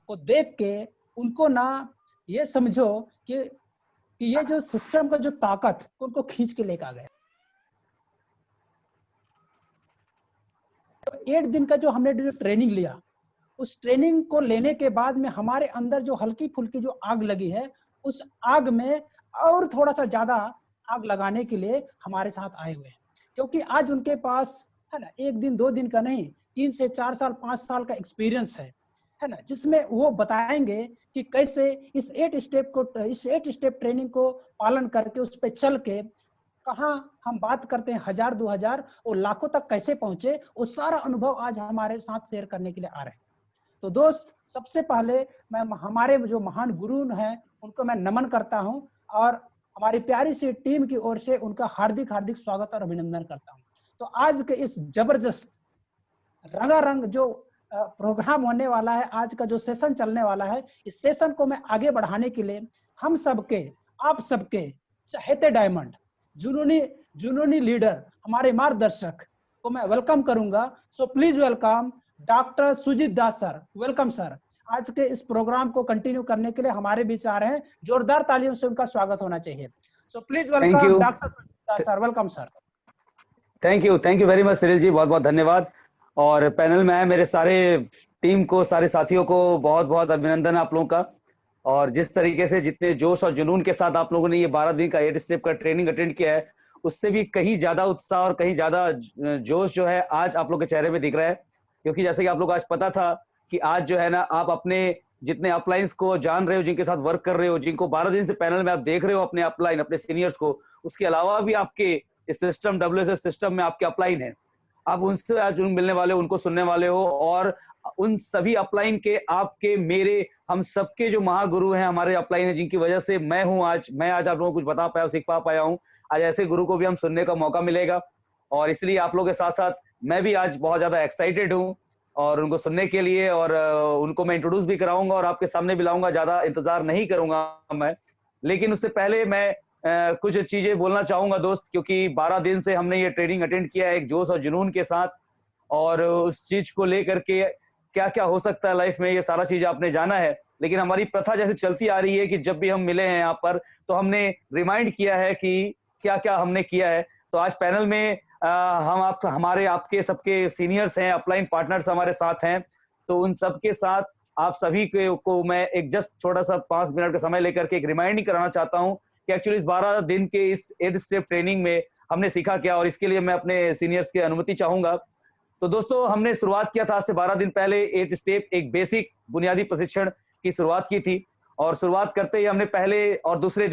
को देख के उनको ना ये समझो कि ये जो सिस्टम का जो ताकत उनको खींच के लेकर आ गया। तो 8 दिन का जो हमने जो ट्रेनिंग लिया, उस ट्रेनिंग को लेने के बाद में हमारे अंदर जो हल्की फुल्की जो आग लगी है, उस आग में और थोड़ा सा ज्यादा आग लगाने के लिए हमारे साथ आए हुए हैं। क्योंकि आज उनके पास है ना 1 दिन 2 दिन का नहीं, 3 से 4 साल 5 साल का एक्सपीरियंस है ना, जिसमें वो बताएंगे कि कैसे इस 8 स्टेप ट्रेनिंग को पालन करके उस पर चल के कहाँ हम बात करते हैं 1000 2000 और लाखों तक कैसे पहुंचे, वो सारा अनुभव आज हमारे साथ शेयर करने के लिए आ रहे हैं। तो दोस्त, सबसे पहले मैं हमारे जो महान गुरु हैं उनको मैं नमन करता हूं और हमारी प्यारी सी टीम की ओर से उनका हार्दिक हार्दिक स्वागत और अभिनंदन करता हूं। तो आज के इस जबरदस्त रंगारंग जो प्रोग्राम होने वाला है, आज का जो सेशन चलने वाला है, इस सेशन को मैं आगे बढ़ाने के लिए हम सबके, आप सबके चहेते डायमंड, जुनूनी लीडर, हमारे मार्गदर्शक को मैं वेलकम करूंगा। So please welcome doctor Sujit Das sir. Welcome sir. आज के इस प्रोग्राम को कंटिन्यू करने के लिए हमारे बीच आ रहे हैं, जोरदार तालियों से उनका स्वागत होना चाहिए। So please welcome doctor Sujit Das sir. Welcome sir. Thank you very much Saril ji, बहुत बहुत धन्यवाद। और पैनल में आए मेरे सारे टीम को, सारे साथियों को बहुत बहुत अभिनंदन आप लोगों का। और जिस तरीके से जितने जोश और जुनून के साथ आप लोगों ने ये 12 दिन का 8 स्टेप का ट्रेनिंग अटेंड किया है, उससे भी कहीं ज्यादा उत्साह और कहीं ज्यादा जोश जो है आज आप लोग के चेहरे में दिख रहा है। क्योंकि जैसे कि आप लोग आज पता था कि आज जो है ना, आप अपने जितने अपलाइंस को जान रहे हो, जिनके साथ वर्क कर रहे हो, जिनको 12 दिन से पैनल में आप देख रहे हो अपने अपलाइन, अपने सीनियर्स को, उसके अलावा भी आपके इस सिस्टम WSS सिस्टम में आपके अपलाइन है। आप उनसे आज मिलने वाले हो, उनको सुनने वाले हो, और उन सभी अपलाइन के, आपके, मेरे, हम सबके जो महागुरु हैं, हमारे अपलाइन है, जिनकी वजह से मैं आज आप लोगों को कुछ बता पाया, सीख पाया हूँ। आज ऐसे गुरु को भी हम सुनने का मौका मिलेगा, और इसलिए आप लोगों के साथ साथ मैं भी आज बहुत ज्यादा एक्साइटेड हूँ और उनको सुनने के लिए। और उनको मैं इंट्रोड्यूस भी कराऊंगा और आपके सामने भी लाऊंगा, ज्यादा इंतजार नहीं करूंगा मैं। लेकिन उससे पहले मैं कुछ चीजें बोलना चाहूंगा दोस्त, क्योंकि 12 दिन से हमने ये ट्रेनिंग अटेंड किया है एक जोश और जुनून के साथ, और उस चीज को लेकर के क्या क्या हो सकता है लाइफ में, ये सारा चीज आपने जाना है। लेकिन हमारी प्रथा जैसे चलती आ रही है कि जब भी हम मिले हैं यहाँ पर, तो हमने रिमाइंड किया है कि क्या क्या हमने किया है। तो आज पैनल में हमारे आपके सबके सीनियर्स हैं, अपलाइन पार्टनर्स हमारे साथ हैं। तो उन सबके साथ आप सभी को मैं एक जस्ट छोटा सा 5 मिनट का समय लेकर के एक रिमाइंडिंग कराना चाहता हूँ कि एक्चुअली इस 12 दिन के इस 8 स्टेप ट्रेनिंग में हमने सीखा क्या, और इसके लिए मैं अपने सीनियर्स की अनुमति चाहूंगा। तो दोस्तों, हमने शुरुआत किया था आज से 12 दिन पहले 8 स्टेप, एक बेसिक बुनियादी प्रशिक्षण की शुरुआत की थी। और शुरुआत करते ही हमने पहले और दूसरे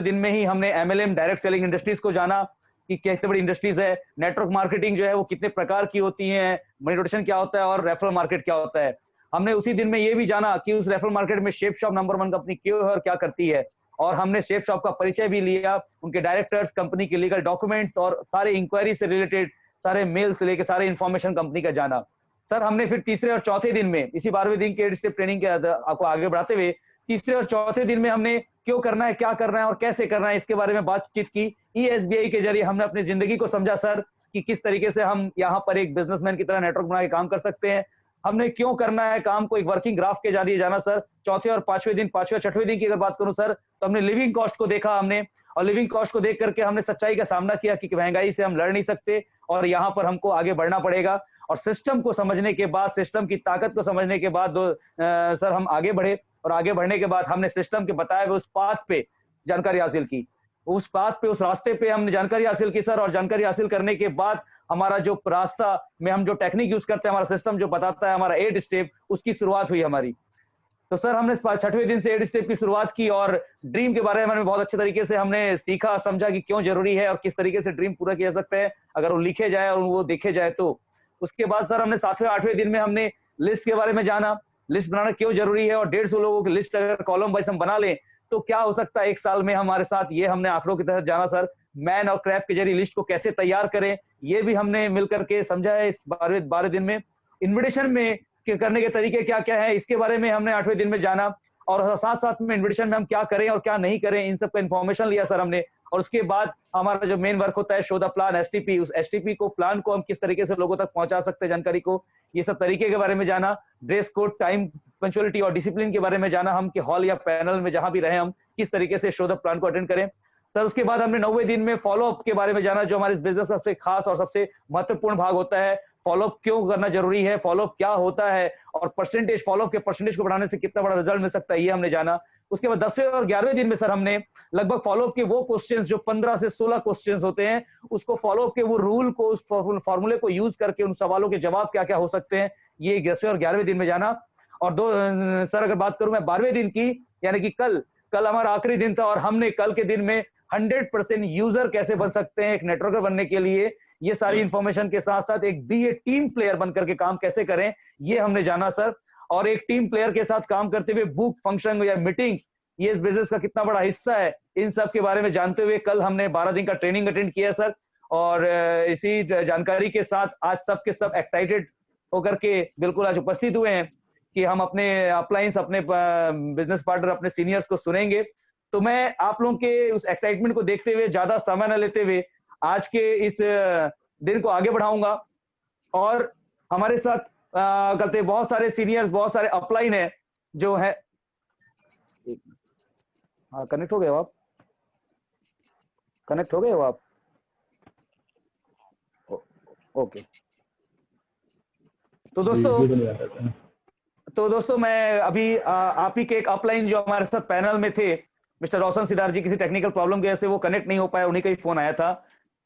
दिन में ही हमने MLM डायरेक्ट सेलिंग इंडस्ट्रीज को जाना कि कितनी बड़ी इंडस्ट्रीज है, नेटवर्क मार्केटिंग जो है वो कितने प्रकार की होती है, मनी रोटेशन क्या होता है और रेफरल मार्केट क्या होता है। हमने उसी दिन में ये भी जाना कि उस रेफरल मार्केट में शेप शॉप नंबर 1 कंपनी क्यों है और क्या करती है। और हमने शेप शॉप का परिचय भी लिया, उनके डायरेक्टर्स, कंपनी के लीगल डॉक्यूमेंट्स और सारे इंक्वायरी से रिलेटेड सारे मेल से लेकर सारे इन्फॉर्मेशन कंपनी का जाना। सर, हमने फिर तीसरे और चौथे दिन में, इसी 12वें दिन के 8 स्टेप ट्रेनिंग के आपको आगे बढ़ाते हुए, तीसरे और चौथे दिन में हमने क्यों करना है, क्या करना है और कैसे करना है, इसके बारे में बातचीत की। ESBI के जरिए हमने अपनी जिंदगी को समझा सर, कि किस तरीके से हम यहाँ पर एक बिजनेसमैन की तरह नेटवर्क बना के काम कर सकते हैं। हमने क्यों करना है काम को, एक वर्किंग ग्राफ के जरिए जाना सर। चौथे और पांचवें दिन, पांचवें छठवें दिन की अगर बात करूं सर, तो हमने लिविंग कॉस्ट को देखा हमने, और लिविंग कॉस्ट को देख करके हमने सच्चाई का सामना किया कि महंगाई से हम लड़ नहीं सकते और यहाँ पर हमको आगे बढ़ना पड़ेगा। और सिस्टम को समझने के बाद, सिस्टम की ताकत को समझने के बाद सर हम आगे बढ़े, और आगे बढ़ने के बाद हमने सिस्टम के बताए हुए उस पाथ पे जानकारी हासिल की, उस पाथ पे, उस रास्ते पे हमने जानकारी हासिल की सर। और जानकारी हासिल करने के बाद हमारा जो रास्ता में हम जो टेक्निक यूज करते हैं, हमारा सिस्टम जो बताता है, हमारा 8 स्टेप, उसकी शुरुआत हुई हमारी। तो सर हमने छठवें दिन से 8 स्टेप की शुरुआत की, और ड्रीम के बारे में बहुत अच्छे तरीके से हमने सीखा, समझा कि क्यों जरूरी है और किस तरीके से ड्रीम पूरा किया जा सकता है अगर वो लिखे जाए और वो देखे जाए तो। उसके बाद सर हमने 7वें 8वें दिन में हमने लिस्ट के बारे में जाना, लिस्ट बनाना क्यों जरूरी है, और 150 लोगों की लिस्ट अगर कॉलम वाइज हम बना लें तो क्या हो सकता है एक साल में हमारे साथ। ये हमने आंकड़ों की तरह जाना सर। मैन और क्रैप के जरिए लिस्ट को कैसे तैयार करें, ये भी हमने मिलकर के समझा है इस 12 दिन में। इन्विटेशन में करने के तरीके क्या क्या है, इसके बारे में हमने 8वें दिन में जाना, और साथ साथ में इन्विटेशन में हम क्या करें और क्या नहीं करें, इन सब का इन्फॉर्मेशन लिया सर हमने। और उसके बाद हमारा जो मेन वर्क होता है, शो द प्लान, STP, उस STP को, प्लान को हम किस तरीके से लोगों तक पहुंचा सकते हैं, जानकारी को, ये सब तरीके के बारे में जाना। ड्रेस कोड, टाइम पंक्चुअलिटी और डिसिप्लिन के बारे में जाना हम कि हॉल या पैनल में जहां भी रहे हम किस तरीके से शो द प्लान को अटेंड करें सर। उसके बाद हमने 9वें दिन में फॉलोअप के बारे में जाना, जो हमारे बिजनेस का सबसे खास और सबसे महत्वपूर्ण भाग होता है। फॉलोअप क्यों करना जरूरी है, फॉलोअप क्या होता है और परसेंटेज, फॉलोअप के परसेंटेज को बढ़ाने से कितना बड़ा रिजल्ट मिल सकता है, ये हमने जाना। उसके बाद 10वें और 11वें दिन में सर हमने लगभग फॉलोअप के वो क्वेश्चंस जो 15 से 16 क्वेश्चंस होते हैं, उसको फॉलोअप के वो रूल को, उस फॉर्मूले को यूज करके उन सवालों के जवाब क्या क्या हो सकते हैं, ये 10वें और 11वें दिन में जाना। और सर अगर बात करूं मैं 12वें दिन की, यानी कि कल हमारा आखिरी दिन था और हमने कल के दिन में 100% यूजर कैसे बन सकते हैं एक नेटवर्कर बनने के लिए, ये सारी इंफॉर्मेशन के साथ साथ एक टीम प्लेयर बनकर के काम कैसे करें, ये हमने जाना सर। और एक टीम प्लेयर के साथ काम करते हुए बुक फंक्शन या मीटिंग्स, ये इस बिजनेस का कितना बड़ा हिस्सा है, इन सब के बारे में जानते हुए कल हमने 12 दिन का ट्रेनिंग अटेंड किया सर। और इसी जानकारी के साथ आज सब के सब एक्साइटेड होकर के बिल्कुल आज उपस्थित हुए हैं कि हम अपने अपलाइंस, अपने बिजनेस पार्टनर, अपने सीनियर्स को सुनेंगे। तो मैं आप लोगों के उस एक्साइटमेंट को देखते हुए, ज्यादा समय न लेते हुए आज के इस दिन को आगे बढ़ाऊंगा। और हमारे साथ करते बहुत सारे सीनियर्स, बहुत सारे अपलाइन है जो है। हाँ, कनेक्ट हो गए हो आप? कनेक्ट हो गए हो आप? ओके। तो दोस्तों मैं अभी आप ही के एक अपलाइन जो हमारे साथ पैनल में थे, मिस्टर रोशन सिद्धार्थ जी, किसी टेक्निकल प्रॉब्लम की वजह से वो कनेक्ट नहीं हो पाया, उन्हीं का ही फोन आया था।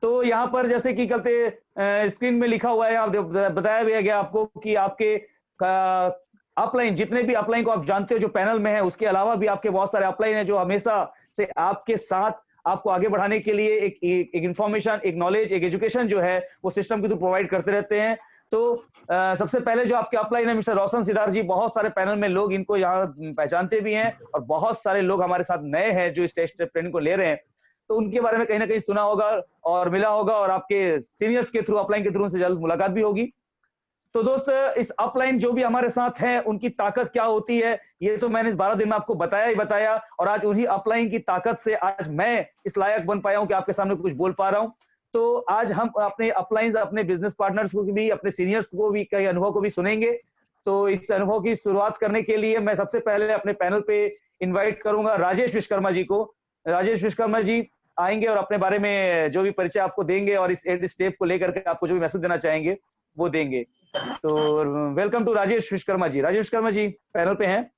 तो यहाँ पर जैसे कि करते स्क्रीन में लिखा हुआ है, आप बताया भी गया आपको कि आपके अपलाइन, जितने भी अपलाइन को आप जानते हो जो पैनल में है, उसके अलावा भी आपके बहुत सारे अपलाइन है जो हमेशा से आपके साथ आपको आगे बढ़ाने के लिए एक इंफॉर्मेशन, एक नॉलेज, एक एजुकेशन जो है वो सिस्टम के थ्रू प्रोवाइड करते रहते हैं। तो सबसे पहले जो आपके अपलाइन है मिस्टर रोशन सिद्धार्थ जी, बहुत सारे पैनल में लोग इनको यहाँ पहचानते भी हैं और बहुत सारे लोग हमारे साथ नए हैं जो इस टेस्ट ट्रेनिंग को ले रहे हैं, तो उनके बारे में कहीं ना कहीं सुना होगा और मिला होगा, और आपके सीनियर्स के थ्रू, अपलाइन के थ्रू उनसे जल्द मुलाकात भी होगी। तो दोस्त, इस अपलाइन जो भी हमारे साथ है उनकी ताकत क्या होती है, ये तो मैंने इस 12 दिन में आपको बताया ही बताया, और आज उन्हीं अपलाइन की ताकत से आज मैं इस लायक बन पाया हूं कि आपके सामने कुछ बोल पा रहा हूं। तो आज हम अपने अपलाइन, अपने बिजनेस पार्टनर्स को भी, अपने सीनियर्स को भी, कई अनुभव को भी सुनेंगे। तो इस अनुभव की शुरुआत करने के लिए मैं सबसे पहले अपने पैनल पे इन्वाइट करूंगा राजेश विश्वकर्मा जी को। राजेश विश्वकर्मा जी आएंगे और अपने बारे में जो भी परिचय आपको देंगे और इस स्टेप को लेकर के आपको जो भी मैसेज देना चाहेंगे वो देंगे। तो welcome to Rajesh Vishwakarma ji. Rajesh Vishwakarma ji panel पे हैं।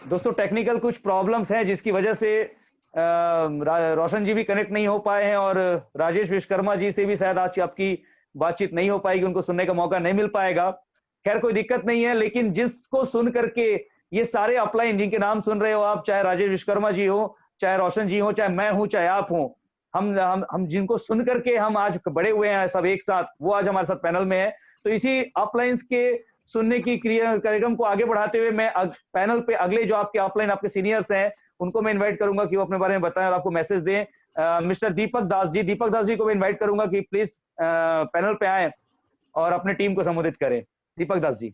दोस्तों टेक्निकल कुछ प्रॉब्लम्स हैं जिसकी वजह से रोशन जी भी कनेक्ट नहीं हो पाए हैं और राजेश विश्वकर्मा जी से भी शायद आज आपकी बातचीत नहीं हो पाएगी, उनको सुनने का मौका नहीं मिल पाएगा। खैर कोई दिक्कत नहीं है, लेकिन जिसको सुन करके ये सारे अपलाइन जिनके नाम सुन रहे हो आप, चाहे राजेश विश्वकर्मा जी हो, चाहे रोशन जी हो, चाहे मैं हूं, चाहे आप हो, हम जिनको सुन करके हम आज बड़े हुए हैं सब एक साथ, वो आज हमारे साथ पैनल में है। तो इसी अपलाइंस के सुनने की कार्यक्रम को आगे बढ़ाते हुए मैं पैनल पे अगले जो आपके अपलाइन, आपके सीनियर्स हैं, उनको मैं इन्वाइट करूंगा कि वो अपने बारे में बताएं और आपको मैसेज दें। मिस्टर दीपक दास जी को मैं इन्वाइट करूंगा कि प्लीज पैनल पे आए और अपने टीम को संबोधित करें। Deepak Das ji.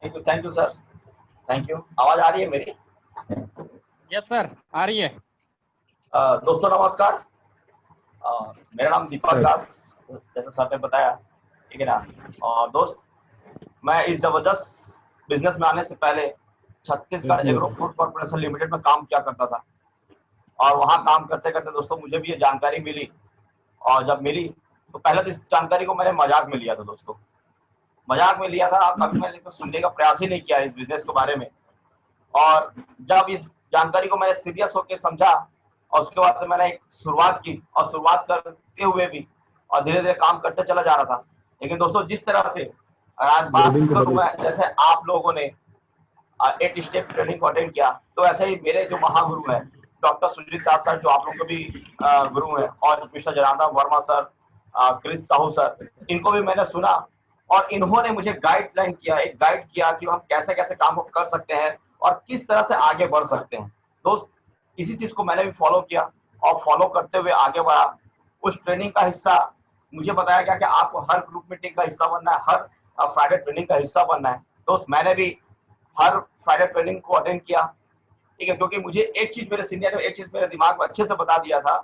Thank you sir, thank you. आवाज आ रही है मेरी? यस सर, आ रही है। दोस्तों नमस्कार, मेरा नाम दीपक दास, जैसा सर ने बताया, ठीक है ना। और दोस्त, मैं इस जबरदस्त बिजनेस में आने से पहले Chhattisgarh agro food corporation limited में काम किया करता था, और वहां काम करते करते दोस्तों मुझे भी ये जानकारी मिली, और जब मिली तो पहले तो इस जानकारी को मैंने मजाक में लिया था दोस्तों, मजाक में लिया था। कभी मैंने तो सुनने का प्रयास ही नहीं किया इस बिजनेस के बारे में। और जब इस जानकारी को मैंने सीरियस होकर समझा और उसके बाद तो मैंने एक शुरुआत की, और शुरुआत करते हुए भी और धीरे धीरे काम करते चला जा रहा था। लेकिन दोस्तों जिस तरह से आज बात करूं मैं, जैसे आप लोगों ने 8 स्टेप ट्रेनिंग को अटेंड किया, तो ऐसे ही मेरे जो महागुरु हैं डॉक्टर सुजीत दास सर, जो आप लोगों के भी गुरु हैं, और मिस्टर जनार्दन वर्मा सर, कृत साहू सर, इनको भी मैंने सुना और इन्होंने मुझे गाइड किया कि हम कैसे कैसे काम को कर सकते हैं और किस तरह से आगे बढ़ सकते हैं। दोस्त, इसी चीज को मैंने भी फॉलो किया और फॉलो करते हुए आगे बढ़ा। उस ट्रेनिंग का हिस्सा मुझे बताया गया कि आपको हर ग्रुप मीटिंग का हिस्सा बनना है, हर फ्राइडे ट्रेनिंग का हिस्सा बनना है। दोस्त, मैंने भी हर फ्राइडे ट्रेनिंग को अटेंड किया, ठीक है, क्योंकि मुझे एक चीज मेरे सीनियर ने एक चीज मेरे दिमाग में अच्छे से बता दिया था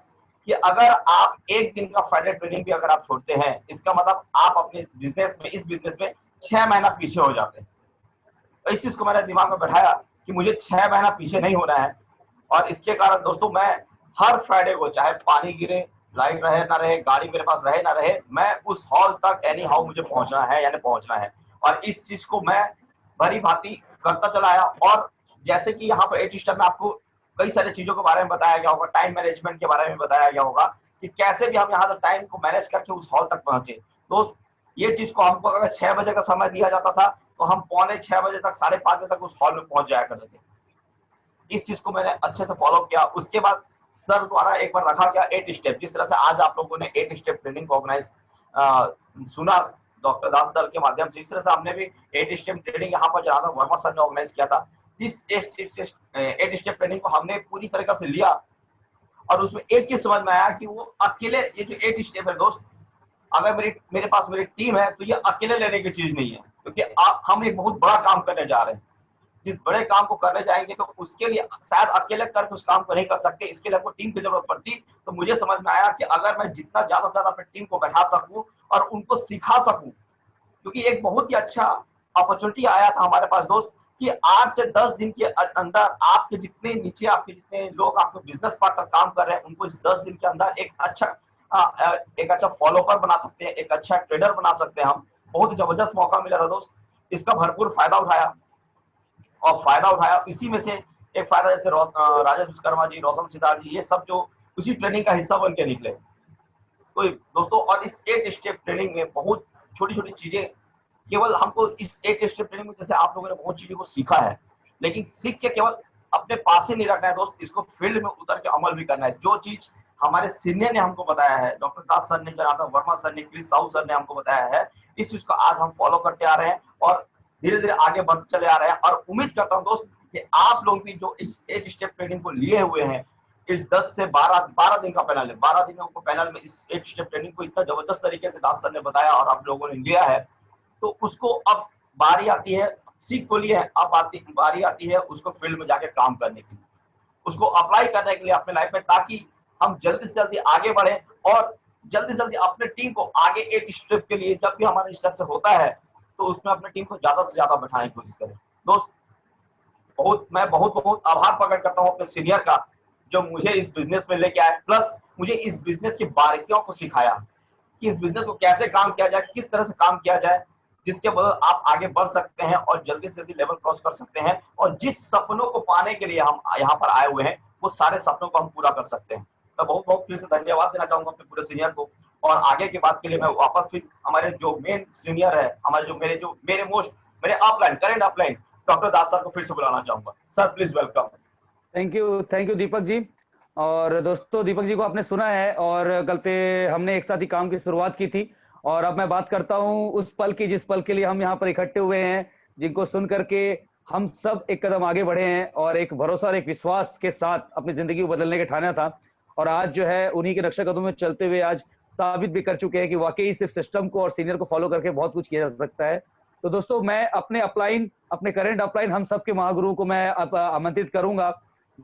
कि अगर आप एक दिन का फ्राइडे ट्रेनिंग भी अगर आप छोड़ते हैं, इसका मतलब आप अपने बिजनेस में, इस बिजनेस में 6 महीना पीछे हो जाते हैं। तो इस चीज को मैंने दिमाग में बैठाया कि मुझे 6 महीना पीछे नहीं होना है। और इसके कारण दोस्तों मैं हर फ्राइडे को, चाहे पानी गिरे, लाइट रहे ना रहे, गाड़ी मेरे पास रहे ना रहे, मैं उस हॉल तक एनी हाउ मुझे पहुंचना है, यानी पहुंचना है। और इस चीज को मैं भली भांति करता चला आया। और जैसे कि यहाँ पर 8 स्टेप में आपको कई सारी चीजों के बारे में बताया गया होगा, टाइम मैनेजमेंट के बारे में बताया गया होगा कि कैसे भी हम यहाँ से टाइम को मैनेज करके उस हॉल तक पहुंचे। दोस्त ये चीज को हमको अगर 6 बजे का समय दिया जाता था तो हम 4:45 बजे तक, 5:30 बजे तक उस हॉल में पहुंच जाया करते थे। इस चीज को मैंने अच्छे से फॉलो किया। उसके बाद सर द्वारा एक बार रखा गया 8 स्टेप, जिस तरह से आज आप लोगों ने 8 स्टेप ट्रेनिंग ऑर्गेनाइज सुना डॉक्टर दास सर के माध्यम से, इस तरह से हमने भी 8 स्टेप ट्रेनिंग यहाँ पर जनार्दन वर्मा सर ने ऑर्गेनाइज किया था। इस 8 स्टेप ट्रेनिंग को हमने पूरी तरीके से लिया और उसमें एक चीज समझ में आया कि वो अकेले, ये जो 8 स्टेप है दोस्त, अगर मेरे पास मेरी टीम है तो ये अकेले लेने की चीज नहीं है, क्योंकि हम एक बहुत बड़ा काम करने जा रहे हैं। जिस बड़े काम को करने जाएंगे तो उसके लिए शायद अकेले करके उस काम को नहीं कर सकते, इसके लिए आपको टीम की जरूरत पड़ती। तो मुझे समझ में आया कि अगर मैं जितना ज्यादा से ज्यादा अपनी टीम को बैठा सकूं और उनको सिखा सकूं, क्योंकि एक बहुत ही अच्छा अपॉर्चुनिटी आया था हमारे पास दोस्त कि 8 से 10 दिन के अंदर आपके जितने नीचे, आपके जितने लोग आपको बिजनेस पार्टनर काम कर रहे हैं, उनको इस 10 दिन के अंदर एक अच्छा फॉलोअर बना सकते हैं, एक अच्छा ट्रेडर बना सकते हैं हम। बहुत जबरदस्त मौका मिला था दोस्त, इसका भरपूर फायदा उठाया। और फायदा उठाया इसी में से एक फायदा, जैसे राजेश विश्वकर्मा जी, रोशन सितार जी, ये सब जो उसी ट्रेनिंग का हिस्सा बन के निकले। तो दोस्तों, और इस 8 स्टेप ट्रेनिंग में बहुत छोटी छोटी चीजें, केवल हमको इस 8 स्टेप ट्रेनिंग में जैसे आप लोगों ने बहुत चीजों को सीखा है, लेकिन सीख के केवल अपने पास ही नहीं रखना है दोस्त, इसको फील्ड में उतर के अमल भी करना है। जो चीज हमारे सीनियर ने हमको बताया है, डॉक्टर दास सर ने, जनार्दन वर्मा सर ने, क्रिस साहू सर ने हमको बताया है, इस चीज को आज हम फॉलो करते आ रहे हैं और धीरे धीरे आगे बढ़ते चले आ रहे हैं। और उम्मीद करता हूं दोस्त कि आप लोग भी जो इस 8 स्टेप ट्रेनिंग को लिए हुए हैं, इस 10 से 12 दिन का पैनल है, 12 दिनों को पैनल में इस 8 स्टेप ट्रेनिंग को इतना जबरदस्त तरीके से दास सर ने बताया और आप लोगों ने लिया है, तो उसको अब बारी आती है, सीख को लिए अब बारी आती है उसको फील्ड में जाके काम करने की, उसको अप्लाई करने के लिए अपने लाइफ में, ताकि हम जल्दी से जल्दी आगे बढ़े और जल्दी से जल्दी अपने टीम को आगे 8 स्टेप के लिए, जब भी हमारा स्टेप से होता है तो उसमें अपने टीम को ज्यादा से ज्यादा बैठाने की कोशिश करें। दोस्त मैं बहुत आभार प्रकट करता हूँ अपने सीनियर का, जो मुझे इस बिजनेस में लेके आए, प्लस मुझे इस बिजनेस की बारीकियों को सिखाया कि इस बिजनेस को कैसे काम किया जाए, किस तरह से काम किया जाए, जिसके वजह आप आगे बढ़ सकते हैं और जल्दी से जल्दी लेवल क्रॉस कर सकते हैं। और जिस सपनों को पाने के लिए हम यहाँ पर आए हुए हैं, वो सारे सपनों को हम पूरा कर सकते हैं। मैं बहुत फिर से धन्यवाद देना चाहूंगा अपने पूरे सीनियर को। और आगे की बात के लिए मैं वापस फिर हमारे जो मेन सीनियर है, हमारे मेरे upline, current upline doctor Das sir को फिर से बुलाना चाहूंगा। Sir please welcome. Thank you Deepak ji. और दोस्तों, दीपक जी को आपने सुना है और कल हमने एक साथ ही काम की शुरुआत की थी, और अब मैं बात करता हूं उस पल की जिस पल के लिए हम यहाँ पर इकट्ठे हुए हैं, जिनको सुन करके हम सब एक कदम आगे बढ़े हैं और एक भरोसा और एक विश्वास के साथ अपनी जिंदगी को बदलने के ठाना था। और आज जो है उन्हीं के नक्शा कदमों में चलते हुए आज साबित भी कर चुके हैं कि वाकई सिर्फ सिस्टम को और सीनियर को फॉलो करके बहुत कुछ किया जा सकता है। तो दोस्तों, मैं अपने अपलाइन, अपने करंट अपलाइन, हम सबके महागुरु को मैं आमंत्रित करूंगा।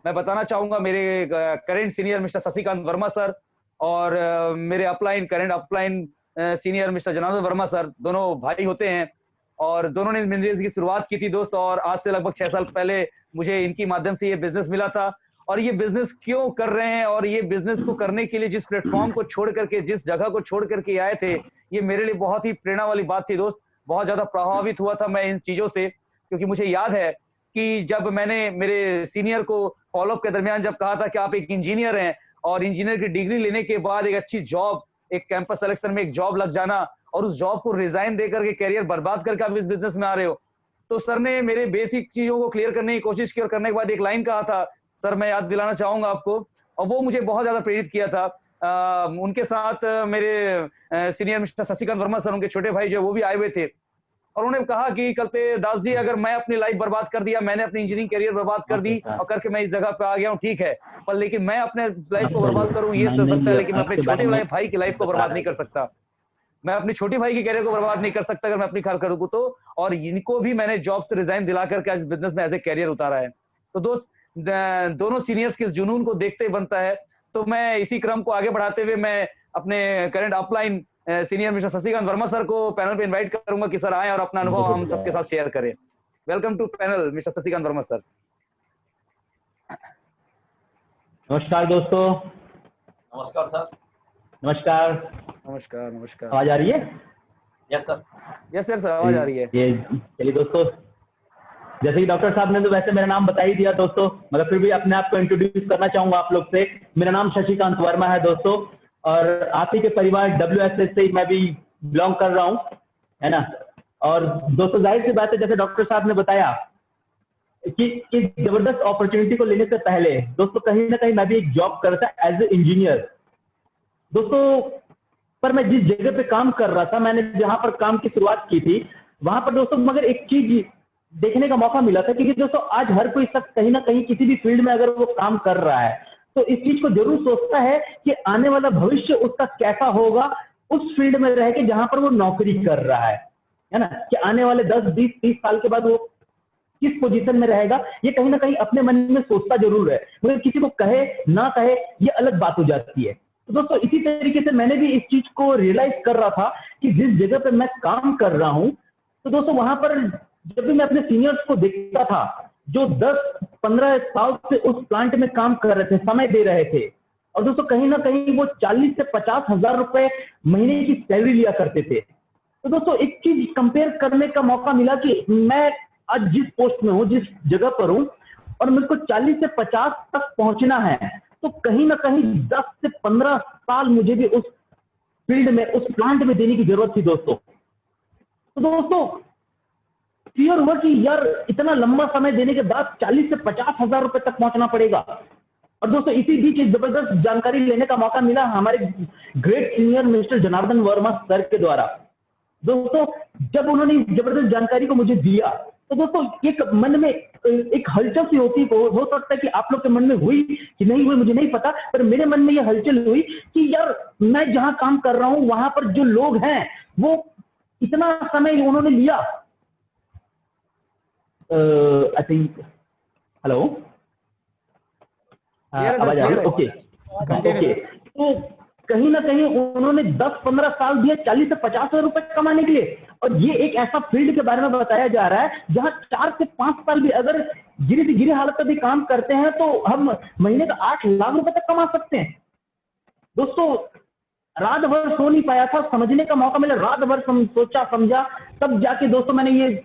मैं बताना चाहूंगा मेरे current senior mister Shashikant Verma sir और मेरे upline, current upline senior mister Janardan Verma sir, दोनों भाई होते हैं और दोनों ने बिजनेस की शुरुआत की थी दोस्त। और आज से लगभग 6 साल पहले मुझे इनकी माध्यम से ये बिजनेस मिला था। और ये बिजनेस क्यों कर रहे हैं और ये बिजनेस को करने के लिए जिस प्लेटफॉर्म को छोड़ करके, जिस जगह को छोड़ करके आए थे, ये मेरे लिए बहुत ही प्रेरणा वाली बात थी दोस्त। बहुत ज्यादा प्रभावित हुआ था मैं इन चीजों से, क्योंकि मुझे याद है कि जब मैंने मेरे सीनियर को फॉलोअप के दरमियान जब कहा था कि आप एक इंजीनियर हैं और इंजीनियर की डिग्री लेने के बाद एक अच्छी जॉब, एक कैंपस सिलेक्शन में एक जॉब लग जाना और उस जॉब को रिजाइन देकर के कैरियर बर्बाद करके आप इस बिजनेस में आ रहे हो, तो सर ने मेरे बेसिक चीजों को क्लियर करने की कोशिश की और करने के बाद एक लाइन कहा था, सर मैं याद दिलाना चाहूंगा आपको, और वो मुझे बहुत ज्यादा प्रेरित किया था। उनके साथ मेरे senior mister Shashikant Verma sir, उनके छोटे भाई जो वो भी आए हुए थे, और उन्होंने कहा कि कलते दास जी, अगर मैं अपनी लाइफ बर्बाद कर दिया, मैंने अपनी इंजीनियरिंग करियर बर्बाद कर दी और करके मैं इस जगह पे आ गया हूँ, ठीक है, पर लेकिन मैं अपने लाइफ को बर्बाद करूँ ये कर सकता है, लेकिन मैं अपने छोटे भाई की लाइफ को बर्बाद नहीं कर सकता। मैं अपनी छोटी भाई के करियर को बर्बाद नहीं कर सकता अगर मैं अपनी ख्याल करूँ तो। और इनको भी मैंने जॉब से रिजाइन दिला करके आज बिजनेस में एज ए कैरियर उतारा है। तो दोस्त, दोनों सीनियर्स के इस जुनून को देखते ही बनता है तो मैं इसी क्रम को आगे बढ़ाते हुए मैं अपने current upline senior mister Shashikant Verma sir को पैनल पे इनवाइट करूंगा कि सर आए और अपना अनुभव हम सबके साथ शेयर करें। Welcome to panel mister Shashikant Verma sir. नमस्कार दोस्तों। नमस्कार सर। नमस्कार। नमस्कार। नमस्कार। आवाज आ रही है? Yes sir. यस सर, आवाज आ रही है। ये चलिए दोस्तों, जैसे कि डॉक्टर साहब ने तो वैसे मेरा नाम बता ही दिया दोस्तों, मगर फिर भी अपने आप को इंट्रोड्यूस करना चाहूंगा आप लोग से। मेरा नाम शशिकांत वर्मा है दोस्तों, और आप ही के परिवार WSS से मैं भी बिलोंग कर रहा हूँ, है ना। और दोस्तों जाहिर सी बात है, जैसे डॉक्टर साहब ने बताया कि इस जबरदस्त अपॉर्चुनिटी को लेने से पहले दोस्तों कहीं ना कहीं मैं भी एक जॉब करता एज ए इंजीनियर दोस्तों। पर मैं जिस जगह पे काम कर रहा था, मैंने जहां पर काम की शुरुआत की थी, वहां पर दोस्तों मगर एक चीज देखने का मौका मिला था, क्योंकि दोस्तों आज हर कोई शख्स कहीं ना कहीं किसी भी फील्ड में अगर वो काम कर रहा है तो इस चीज को जरूर सोचता है कि आने वाला भविष्य उसका कैसा होगा उस फील्ड में रह के जहां पर वो नौकरी कर रहा है ना। कि आने वाले 10, 20, 30 साल के बाद वो किस पोजीशन में रहेगा, ये कहीं ना कहीं अपने मन में सोचता जरूर है, मगर किसी को कहे ना कहे ये अलग बात हो जाती है। तो दोस्तों इसी तरीके से मैंने भी इस चीज को रियलाइज कर रहा था कि जिस जगह पर मैं काम कर रहा हूं, तो दोस्तों वहां पर जब भी मैं अपने सीनियर्स को देखता था जो 10-15 साल से उस प्लांट में काम कर रहे थे, समय दे रहे थे, और दोस्तों कहीं ना कहीं वो 40 से 50 हजार रुपए महीने की सैलरी लिया करते थे। तो दोस्तों एक चीज कंपेयर करने का मौका मिला कि मैं आज जिस पोस्ट में हूं, जिस जगह पर हूं, और मेरे को 40 से 50 तक पहुंचना है, तो कहीं ना कहीं 10 से 15 साल मुझे भी उस फील्ड में, उस प्लांट में देने की जरूरत थी दोस्तों। तो दोस्तों क्लियर हुआ कि यार इतना लंबा समय देने के बाद 40 से 50 हजार रुपए तक पहुंचना पड़ेगा। और दोस्तों इसी बीच एक जबरदस्त जानकारी लेने का मौका मिला हमारे great senior mister Janardan Verma sir के द्वारा। दोस्तों जब उन्होंने जबरदस्त जानकारी को मुझे दिया, तो दोस्तों एक मन में एक हलचल सी होती है, हो सकता है कि आप लोग के मन में हुई कि नहीं हुई मुझे नहीं पता, पर मेरे मन में ये हलचल हुई कि यार मैं जहां काम कर रहा हूं वहां पर जो लोग हैं वो इतना समय उन्होंने लिया। आई थिंक हेलो, आवाज आ रही है? Okay okay. तो कहीं ना कहीं उन्होंने 10-15 साल दिए 40 से 50 हजार रुपए कमाने के लिए, और ये एक ऐसा फील्ड के बारे में बताया जा रहा है जहां 4 से 5 साल भी अगर गिरी से गिरी हालत में भी काम करते हैं तो हम महीने का 8 लाख रुपए तक कमा सकते हैं। दोस्तों रात भर सो नहीं पाया था, समझने का मौका मिला, रात भर सोचा समझा, तब जाके दोस्तों मैंने ये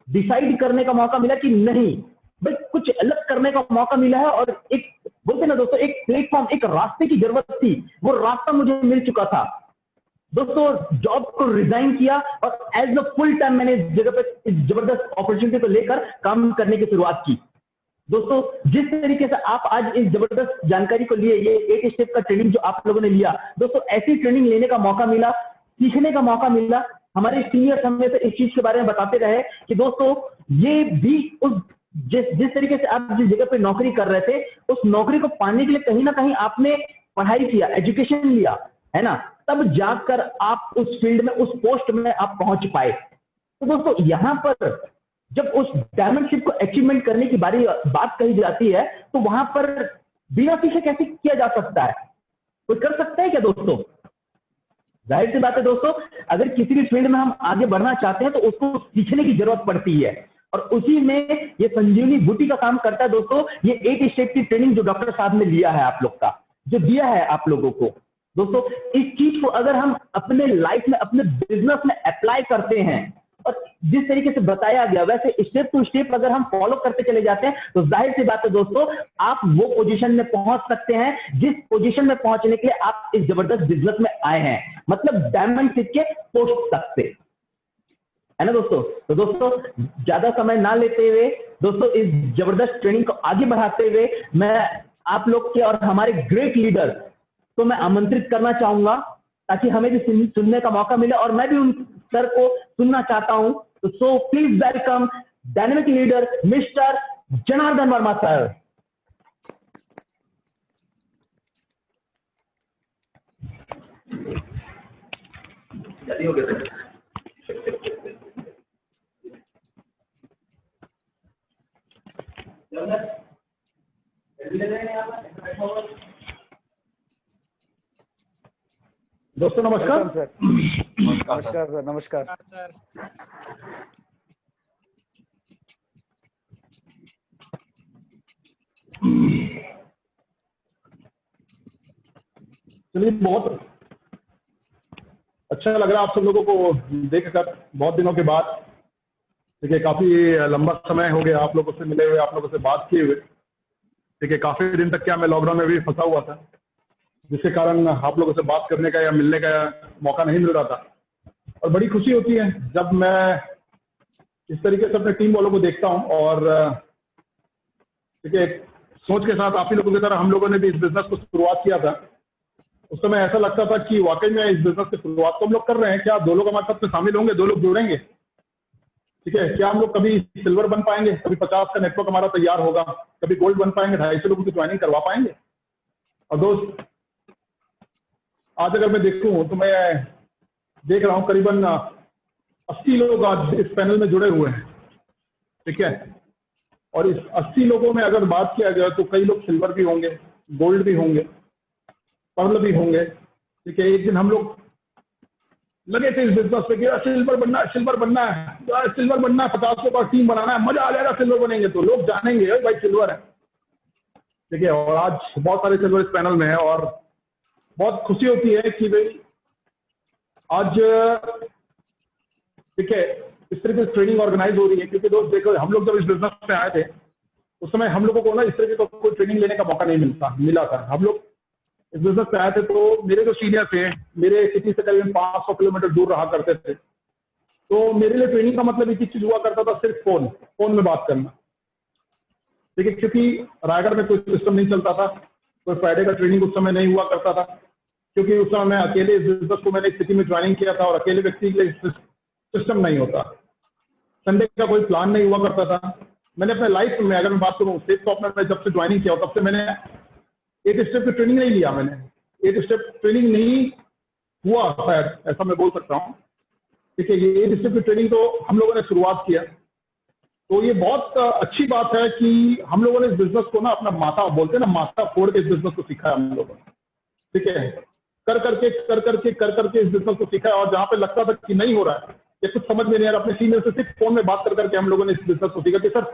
डिसाइड करने का मौका मिला कि नहीं भाई कुछ अलग करने का मौका मिला है, और एक बोलते ना दोस्तों एक प्लेटफॉर्म, एक रास्ते की जरूरत थी, वो रास्ता मुझे मिल चुका था। दोस्तों जॉब को रिजाइन किया और एज अ फुल टाइम मैंने इस जगह पे इस जबरदस्त अपॉर्चुनिटी को लेकर काम करने की शुरुआत की। दोस्तों जिस तरीके से आप आज इस जबरदस्त जानकारी को लिए, ये 8 स्टेप का ट्रेनिंग जो आप लोगों ने लिया, दोस्तों ऐसी ट्रेनिंग लेने का मौका मिला, सीखने का मौका मिला। हमारे सीनियर हमें इस चीज के बारे में बताते रहे कि दोस्तों ये भी उस जिस तरीके से आप जिस जगह पे नौकरी कर रहे थे, उस नौकरी को पाने के लिए कहीं ना कहीं आपने पढ़ाई किया, एजुकेशन लिया, है ना, तब जाकर आप उस फील्ड में, उस पोस्ट में आप पहुंच पाए। तो दोस्तों यहां पर जब उस डायमंडशिप को अचीवमेंट करने की बात कही जाती है, तो वहां पर बिना सीखे कैसे किया जा सकता है? कोई कर सकता है क्या दोस्तों? जाहिर सी बात है दोस्तों, अगर किसी भी फील्ड में हम आगे बढ़ना चाहते हैं तो उसको सीखने की जरूरत पड़ती है, और उसी में ये संजीवनी बूटी का काम करता है दोस्तों। ये 8 स्टेप की ट्रेनिंग जो डॉक्टर साहब ने लिया है आप लोग का, जो दिया है आप लोगों को, दोस्तों इस चीज को अगर हम अपने लाइफ में, अपने बिजनेस में अप्लाई करते हैं, और जिस तरीके से बताया गया वैसे स्टेप टू स्टेप अगर हम फॉलो करते चले जाते हैं, तो जाहिर सी बात है दोस्तों आप वो पोजीशन में पहुंच सकते हैं जिस पोजीशन में पहुंचने के लिए आप इस जबरदस्त बिजनेस में आए हैं, मतलब डायमंड शिप के पोस्ट तक से, है ना दोस्तों। तो दोस्तों ज्यादा समय ना लेते हुए दोस्तों इस जबरदस्त ट्रेनिंग को आगे बढ़ाते हुए मैं आप लोग के और हमारे ग्रेट लीडर को मैं आमंत्रित करना चाहूंगा, ताकि हमें भी सुनने का मौका मिले, और मैं भी उन सर को सुनना चाहता हूं। तो सो please welcome dynamic leader mister Janardan Verma sir. हो गया दोस्तों नमस्कार। Welcome sir. नमस्कार सर। नमस्कार सर। नमस्कार। सर चलिए, बहुत अच्छा लग रहा है आप सब लोगों को देखकर, बहुत दिनों के बाद। देखिए, काफी लंबा समय हो गया आप लोगों से मिले हुए, आप लोगों से बात किए हुए। देखिए, काफी दिन तक क्या मैं लॉकडाउन में भी फंसा हुआ था, जिसके कारण आप लोगों से बात करने का या मिलने का मौका नहीं मिल रहा था। और बड़ी खुशी होती है जब मैं इस तरीके से अपने टीम वालों को देखता हूं। और देखिए, सोच के साथ आप ही लोगों की तरह हम लोगों ने भी इस बिजनेस को शुरुआत किया था। उस समय ऐसा लगता था कि वाकई में इस बिजनेस की शुरुआत तो हम लोग कर रहे हैं, क्या 2 लोग हमारे साथ में शामिल होंगे, 2 लोग जुड़ेंगे, ठीक है, क्या हम लोग कभी सिल्वर बन पाएंगे, कभी 50 का नेटवर्क हमारा तैयार होगा, कभी गोल्ड बन पाएंगे, 250 लोगों की ज्वाइनिंग करवा पाएंगे। और दोस्त, आज अगर मैं देखूं तो मैं देख रहा हूं करीबन 80 लोग आज इस पैनल में जुड़े हुए हैं, ठीक है। और इस 80 लोगों में अगर बात किया जाए तो कई लोग सिल्वर भी होंगे, गोल्ड भी होंगे, पर्ल भी होंगे, ठीक है। एक दिन हम लोग लगे थे इस बिजनेस पे कि सिल्वर बनना है, सिल्वर बनना है, सिल्वर बनना है, 50 लोग का टीम बनाना है, मजा आ जाएगा सिल्वर बनेंगे तो लोग जानेंगे भाई सिल्वर है, ठीक है। और आज बहुत सारे सिल्वर इस पैनल में है और बहुत खुशी होती है कि भाई आज, ठीक है, इस तरीके से ट्रेनिंग ऑर्गेनाइज हो रही है। क्योंकि दोस्त देखो, हम लोग जब इस बिजनेस में आए थे उस समय हम लोगों को ना इस तरीके का कोई ट्रेनिंग लेने का मौका नहीं मिला था। हम लोग इस बिजनेस पे आए थे तो मेरे जो सीनियर थे, मेरे सिटी से करीबन 500 किलोमीटर दूर रहा करते थे, तो मेरे लिए ट्रेनिंग का मतलब एक ही चीज हुआ करता था, सिर्फ फोन में बात करना, ठीक है। क्योंकि रायगढ़ में कोई सिस्टम नहीं चलता था, कोई फ्राइडे का ट्रेनिंग उस समय नहीं हुआ करता था, क्योंकि उस समय मैं अकेले इस बिजनेस को मैंने सिटी में ज्वाइनिंग किया था और अकेले व्यक्ति के लिए सिस्टम नहीं होता। संडे का कोई प्लान नहीं हुआ करता था। मैंने अपने लाइफ में, अगर मैं बात करूँ सेफ सॉफ्टवेयर में जब से ज्वाइनिंग किया तब से मैंने एक स्टेप की ट्रेनिंग नहीं लिया, मैंने एक स्टेप ट्रेनिंग नहीं हुआ शायद, ऐसा मैं बोल सकता हूँ, ठीक है। ये एक स्टेप की ट्रेनिंग तो हम लोगों ने शुरुआत किया, तो ये बहुत अच्छी बात है कि हम लोगों ने इस बिजनेस को ना अपना माथा, बोलते हैं ना, माथा फोड़ के इस बिजनेस को सीखा है हम लोगों ने, ठीक है। कर करके इस बिजनेस को सीखा है। और जहाँ पे लगता था कि नहीं हो रहा है या कुछ समझ में नहीं आ रहा, अपने सीनियर से सिर्फ फोन में बात करके हम लोगों ने इस बिजनेस को सीखा कि सर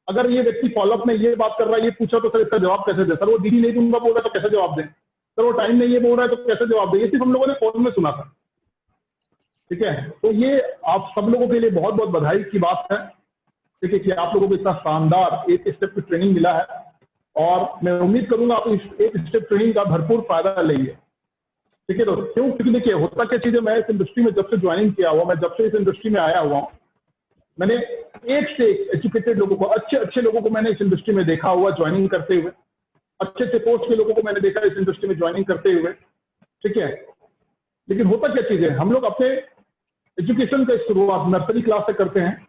अगर ये व्यक्ति फॉलोअप में ये बात कर रहा है, ये पूछा तो सर इसका जवाब कैसे दे, सर वो दीदी नहीं दूंगा बोल रहा है तो कैसे जवाब दें, सर वो टाइम नहीं ये बोल रहा है तो कैसे जवाब दें। ये सिर्फ हम लोगों ने फोन में सुना था, ठीक है। तो ये आप सब लोगों के लिए बहुत बहुत बधाई की बात है, ठीक है, कि आप लोगों को इतना शानदार एक स्टेप की ट्रेनिंग मिला है। और मैं उम्मीद करूंगा आप इस एक स्टेप ट्रेनिंग का भरपूर फायदा लेंगे, ठीक है। तो क्यों, क्योंकि देखिए होता क्या चीज़ है, मैं इस इंडस्ट्री में जब से ज्वाइनिंग किया हुआ, मैं जब से इस इंडस्ट्री में आया हुआ हूँ, मैंने एक से एक एजुकेटेड लोगों को, अच्छे लोगों को मैंने इस इंडस्ट्री में देखा हुआ ज्वाइनिंग करते हुए, अच्छे पोस्ट के लोगों को मैंने देखा इस इंडस्ट्री में ज्वाइनिंग करते हुए, ठीक है। लेकिन होता क्या चीज़ है, हम लोग अपने एजुकेशन का शुरुआत नर्सरी क्लास से करते हैं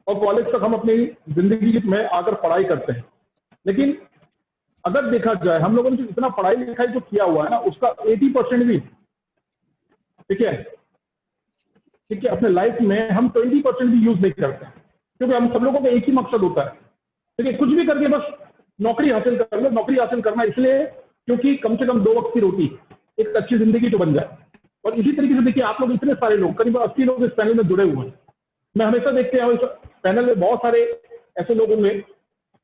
और कॉलेज तक हम अपनी जिंदगी में आकर पढ़ाई करते हैं। लेकिन अगर देखा जाए हम लोगों ने जो इतना पढ़ाई लिखाई जो किया हुआ है ना, उसका 80% भी, ठीक है, अपने लाइफ में हम 20% भी यूज नहीं करते हैं। क्योंकि हम सब लोगों का एक ही मकसद होता है, ठीक है, कुछ भी करके बस नौकरी हासिल कर लो, नौकरी हासिल करना इसलिए क्योंकि कम से कम 2 वक्त की रोटी, एक अच्छी जिंदगी तो बन जाए। और इसी तरीके से देखिए आप लोग इतने सारे लोग, करीब 80 लोग इस पैनल में जुड़े हुए हैं। मैं हमेशा देखते हैं इस पैनल में बहुत सारे ऐसे लोग होंगे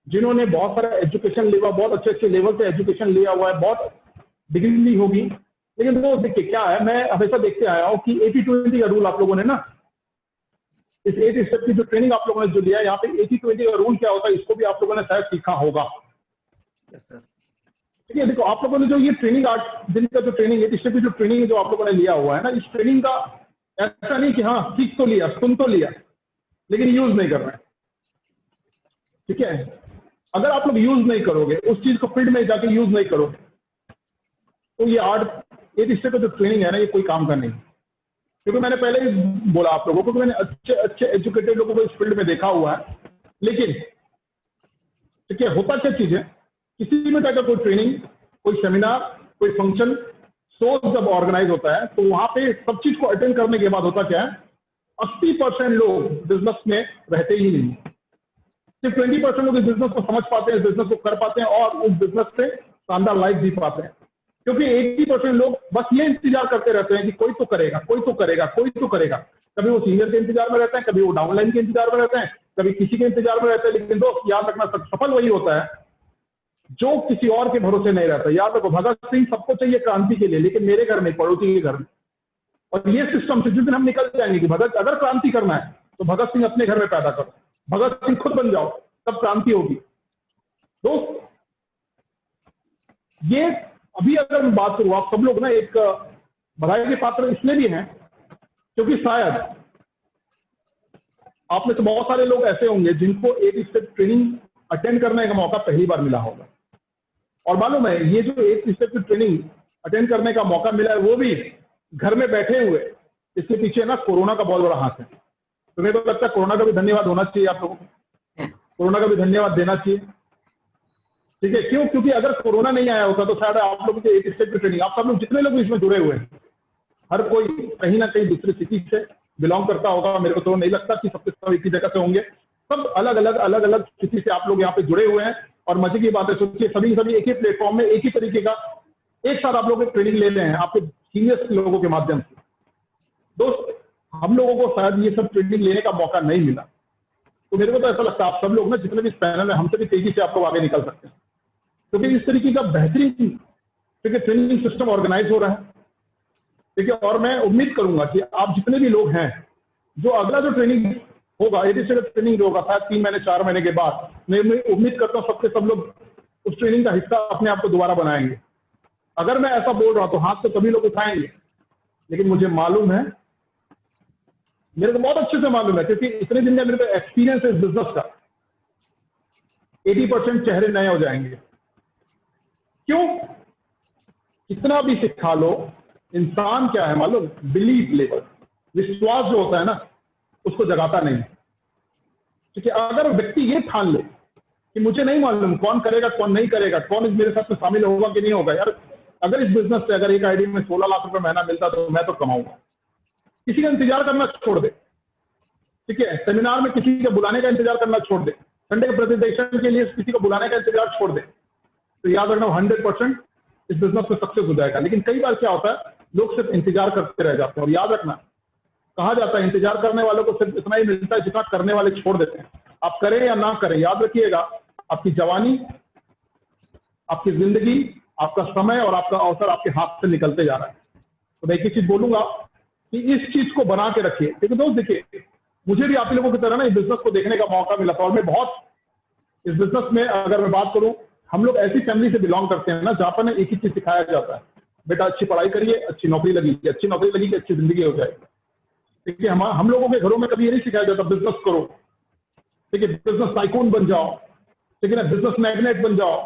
जिन्होंने बहुत सारा एजुकेशन लिया, बहुत अच्छे लेवल पे एजुकेशन लिया हुआ है, बहुत डिग्री ली होगी। लेकिन वो देखिए क्या है, मैं हमेशा देखते आया हूँ कि 80-20 का रूल आप लोगों ने ना, इस 8 स्टेप की जो ट्रेनिंग आप लोगों ने जो लिया, यहाँ पे 80-20 का रूल क्या होता है, इसको भी आप लोगों ने शायद सीखा होगा। ठीक है, देखो आप लोगों ने जो ये ट्रेनिंग 8 दिन का जो ट्रेनिंग, 8 स्टेप की जो ट्रेनिंग जो आप लोगों ने लिया हुआ है ना, इस ट्रेनिंग का ऐसा नहीं कि हाँ सीख तो लिया, सुन तो लिया, लेकिन यूज नहीं कर रहे हैं, ठीक है। अगर आप लोग यूज नहीं करोगे, उस चीज को फील्ड में जाके यूज नहीं करोगे, तो ये 8 स्टेप का जो ट्रेनिंग है ना, ये कोई काम का नहीं। क्योंकि मैंने पहले ही बोला आप लोगों को कि मैंने अच्छे एजुकेटेड लोगों को इस फील्ड में देखा हुआ है। लेकिन ठीक है, होता क्या चीज है, किसी भी तरह का कोई ट्रेनिंग, कोई सेमिनार, कोई फंक्शन, शो जब ऑर्गेनाइज होता है, तो वहां पे सब चीज को अटेंड करने के बाद होता क्या है, 80% लोग बिजनेस में रहते ही नहीं, सिर्फ 20% लोग इस बिजनेस को समझ पाते हैं, इस बिजनेस को कर पाते हैं और उस बिजनेस से शानदार लाइफ जी पाते हैं। क्योंकि 80% लोग बस ये इंतजार करते रहते हैं कि कोई तो करेगा, कोई तो करेगा, कोई तो करेगा। कभी वो सीनियर के इंतजार में रहते हैं, कभी वो डाउनलाइन के इंतजार में रहते हैं, कभी किसी के इंतजार में रहते हैं। लेकिन दोस्त याद रखना, सफल वही होता है जो किसी और के भरोसे नहीं रहता। याद रखो, भगत सिंह सबको चाहिए क्रांति के लिए, लेकिन मेरे घर में, पड़ोसी के घर में। और ये सिस्टम से जिस दिन हम निकल जाएंगे कि भगत अगर क्रांति करना है तो भगत सिंह अपने घर में पैदा करो, भगत सिंह खुद बन जाओ, तब क्रांति होगी। दोस्त ये अभी अगर मैं बात करूं, आप सब लोग ना एक बधाई के पात्र इसलिए भी हैं क्योंकि शायद आप में से बहुत सारे लोग ऐसे होंगे जिनको एक स्टेप ट्रेनिंग अटेंड करने का मौका पहली बार मिला होगा। और मालूम है, ये जो एक स्टेप की ट्रेनिंग अटेंड करने का मौका मिला है वो भी घर में बैठे हुए, इसके पीछे ना कोरोना का बहुत बड़ा हाथ है। तो मेरे को लगता है कोरोना का भी धन्यवाद होना चाहिए आप लोगों को, कोरोना का भी धन्यवाद देना चाहिए। ठीक है, क्यों? क्योंकि अगर कोरोना नहीं आया होता तो शायद आप लोगों की एक स्टेप की ट्रेनिंग, आप सब लोग जितने लोग इसमें जुड़े हुए हैं, हर कोई कहीं ना कहीं दूसरी सिटी से बिलोंग करता होगा। मेरे को तो नहीं लगता कि सबके सब एक ही जगह से होंगे, सब अलग अलग सिटी से आप लोग यहाँ पे जुड़े हुए हैं। और मजे की बात है, सोचिए सभी एक ही प्लेटफॉर्म में एक ही तरीके का एक साथ आप लोग ट्रेनिंग ले रहे हैं आपके सीनियर लोगों के माध्यम से। दोस्त हम लोगों को शायद ये सब ट्रेनिंग लेने का मौका नहीं मिला, तो मेरे को तो ऐसा लगता है आप सब लोग ना जितने भी पैनल है हमसे भी तेजी से आप लोग आगे निकल सकते हैं, क्योंकि इस तरीके का बेहतरीन ट्रेनिंग सिस्टम ऑर्गेनाइज हो रहा है। ठीक है, और मैं उम्मीद करूंगा कि आप जितने भी लोग हैं, जो अगला जो ट्रेनिंग होगा, ट्रेनिंग जो होगा शायद 3 महीने 4 महीने के बाद, मैं उम्मीद करता हूँ सबके सब लोग उस ट्रेनिंग का हिस्सा अपने आप को दोबारा बनाएंगे। अगर मैं ऐसा बोल रहा हूं तो हाथ तो सभी लोग उठाएंगे, लेकिन मुझे मालूम है, मेरे को बहुत अच्छे से मालूम है, क्योंकि इतने दिन में मेरे को एक्सपीरियंस है इस बिजनेस का, 80% चेहरे नए हो जाएंगे। क्यों? कितना भी सिखा लो, इंसान क्या है मालूम? बिलीव लेवल, विश्वास जो होता है ना, उसको जगाता नहीं। क्योंकि अगर व्यक्ति ये ठान ले कि मुझे नहीं मालूम कौन करेगा कौन नहीं करेगा, कौन इस मेरे साथ में शामिल होगा कि नहीं होगा, यार अगर इस बिजनेस से अगर एक आईडी में 16 लाख रुपए महीना मिलता तो मैं तो कमाऊंगा, किसी का इंतजार करना छोड़ दे। ठीक है, सेमिनार में किसी के बुलाने का इंतजार करना छोड़ दे, संडे के प्रेजेंटेशन के लिए किसी को बुलाने का इंतजार छोड़ दे, तो याद रखना 100% इस बिजनेस में सक्सेस हो जाएगा। लेकिन कई बार क्या होता है, लोग सिर्फ इंतजार करते रह जाते हैं। और याद रखना, कहा जाता है इंतजार करने वालों को सिर्फ इतना ही मिलता है जितना करने वाले छोड़ देते हैं। आप करें या ना करें, याद रखिएगा, आपकी जवानी, आपकी जिंदगी, आपका समय और आपका अवसर आपके हाथ से निकलते जा रहा है। तो मैं एक ही चीज बोलूंगा कि इस चीज को बना के रखिए। क्योंकि दोस्त देखिए, मुझे भी आप लोगों की तरह ना इस बिजनेस को देखने का मौका मिला था, और मैं बहुत इस बिजनेस में अगर मैं बात करूं, हम लोग ऐसी फैमिली से बिलोंग करते हैं ना जहां पर एक ही चीज सिखाया जाता है, बेटा अच्छी पढ़ाई करिए, अच्छी नौकरी लगेगी, अच्छी नौकरी लगेगी, अच्छी जिंदगी हो जाएगी। ठीक है, हम लोगों के घरों में कभी ये नहीं सिखाया जाता बिजनेस करो, ठीक है, बिजनेस टाइकून बन जाओ, ठीक है ना, बिजनेस मैग्नेट बन जाओ,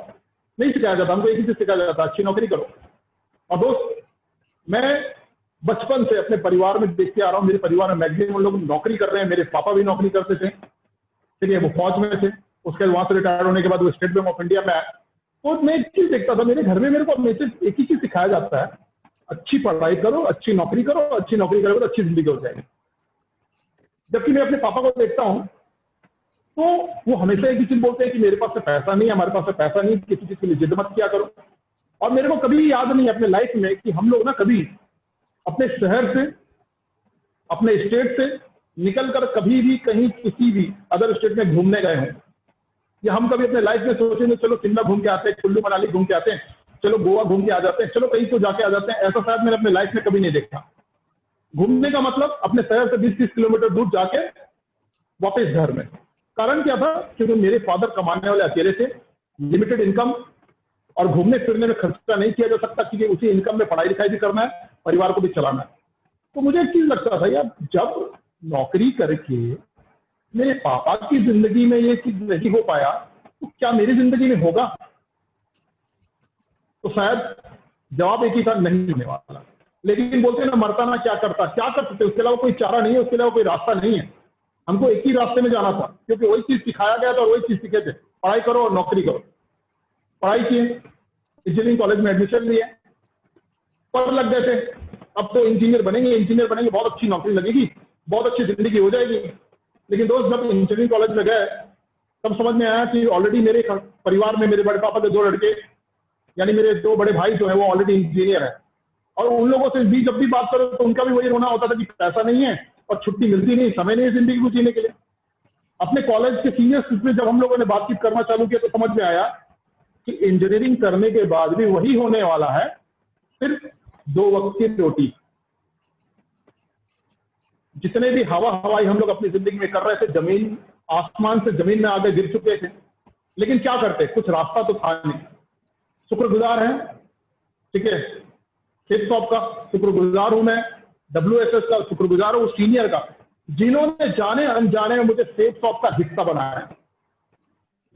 नहीं सिखाया जाता। हमको एक ही चीज सिखाया जाता, अच्छी नौकरी करो। और दोस्त मैं बचपन से अपने परिवार में देखते आ रहा हूँ, मेरे परिवार में मैक्सिमम लोग नौकरी कर रहे हैं। मेरे पापा भी नौकरी करते थे, ठीक है, वो फौज में थे, उसके बाद वहां से रिटायर होने के बाद वो स्टेट बैंक ऑफ इंडिया में आए। तो मैं एक चीज देखता था, मेरे घर में मेरे को हमेशा एक ही चीज सिखाया जाता है, अच्छी पढ़ाई करो, अच्छी नौकरी करो, अच्छी नौकरी करोगे तो अच्छी जिंदगी हो जाएगी। जबकि मैं अपने पापा को देखता हूँ तो वो हमेशा एक ही चीज बोलते हैं कि मेरे पास से पैसा नहीं है, हमारे पास से पैसा नहीं, किसी चीज के लिए जिद मत किया करो। और मेरे को कभी याद नहीं अपने लाइफ में कि हम लोग ना कभी अपने शहर से, अपने स्टेट से निकलकर कभी भी कहीं किसी भी अदर स्टेट में घूमने गए हों, या हम कभी अपने लाइफ में सोचेंगे चलो शिमला घूम के आते हैं, कुल्लू मनाली घूम के आते हैं, चलो गोवा घूम के आ जाते हैं, चलो कहीं तो जाके आ जाते हैं, ऐसा शायद मैंने अपने लाइफ में कभी नहीं देखा। घूमने का मतलब अपने शहर से 20-30 किलोमीटर दूर जाके वापस घर में। कारण क्या था? क्योंकि मेरे फादर कमाने वाले अकेले थे, लिमिटेड इनकम, और घूमने फिरने में खर्चा नहीं किया जा सकता क्योंकि उसी इनकम में पढ़ाई लिखाई भी करना है, परिवार को भी चलाना है। तो मुझे एक चीज लगता था यार, जब नौकरी करके मेरे पापा की जिंदगी में ये चीज नहीं हो पाया तो क्या मेरी जिंदगी में होगा? तो शायद जवाब एक ही था, नहीं होने वाला। लेकिन बोलते ना मरता ना क्या करता, क्या कर सकते, उसके अलावा कोई चारा नहीं है, उसके अलावा कोई रास्ता नहीं है। हमको एक ही रास्ते में जाना था, क्योंकि वही चीज सिखाया गया था और वही चीज सीखे थे, पढ़ाई करो और नौकरी करो। पढ़ाई किए, इंजीनियरिंग कॉलेज में एडमिशन लिए, पर लग गए थे, अब तो इंजीनियर बनेंगे, बहुत अच्छी नौकरी लगेगी, बहुत अच्छी जिंदगी हो जाएगी। लेकिन दोस्त जब इंजीनियरिंग कॉलेज में गए तब समझ में आया कि ऑलरेडी मेरे परिवार में मेरे बड़े पापा के 2 लड़के यानी मेरे 2 बड़े भाई जो है वो ऑलरेडी इंजीनियर है, और उन लोगों से भी जब भी बात करो तो उनका भी वही रोना होता था कि पैसा नहीं है और छुट्टी मिलती नहीं, समय नहीं है जिंदगी को जीने के लिए। अपने कॉलेज के सीनियर्स में जब हम लोगों ने बातचीत करना चालू किया तो समझ में आया कि इंजीनियरिंग करने के बाद भी वही होने वाला है, सिर्फ 2 वक्त की रोटी। जितने भी हवाई हम लोग अपनी जिंदगी में कर रहे थे, जमीन आसमान से जमीन में आगे गिर चुके थे, लेकिन क्या करते, कुछ रास्ता तो था नहीं। शुक्रगुजार हैं, ठीक है, सेफ शॉप का शुक्रगुजार हूं मैं, WSS का शुक्रगुजार हूं, सीनियर का, जिन्होंने जाने अनजाने में मुझे सेफ शॉप का हिस्सा बनाया।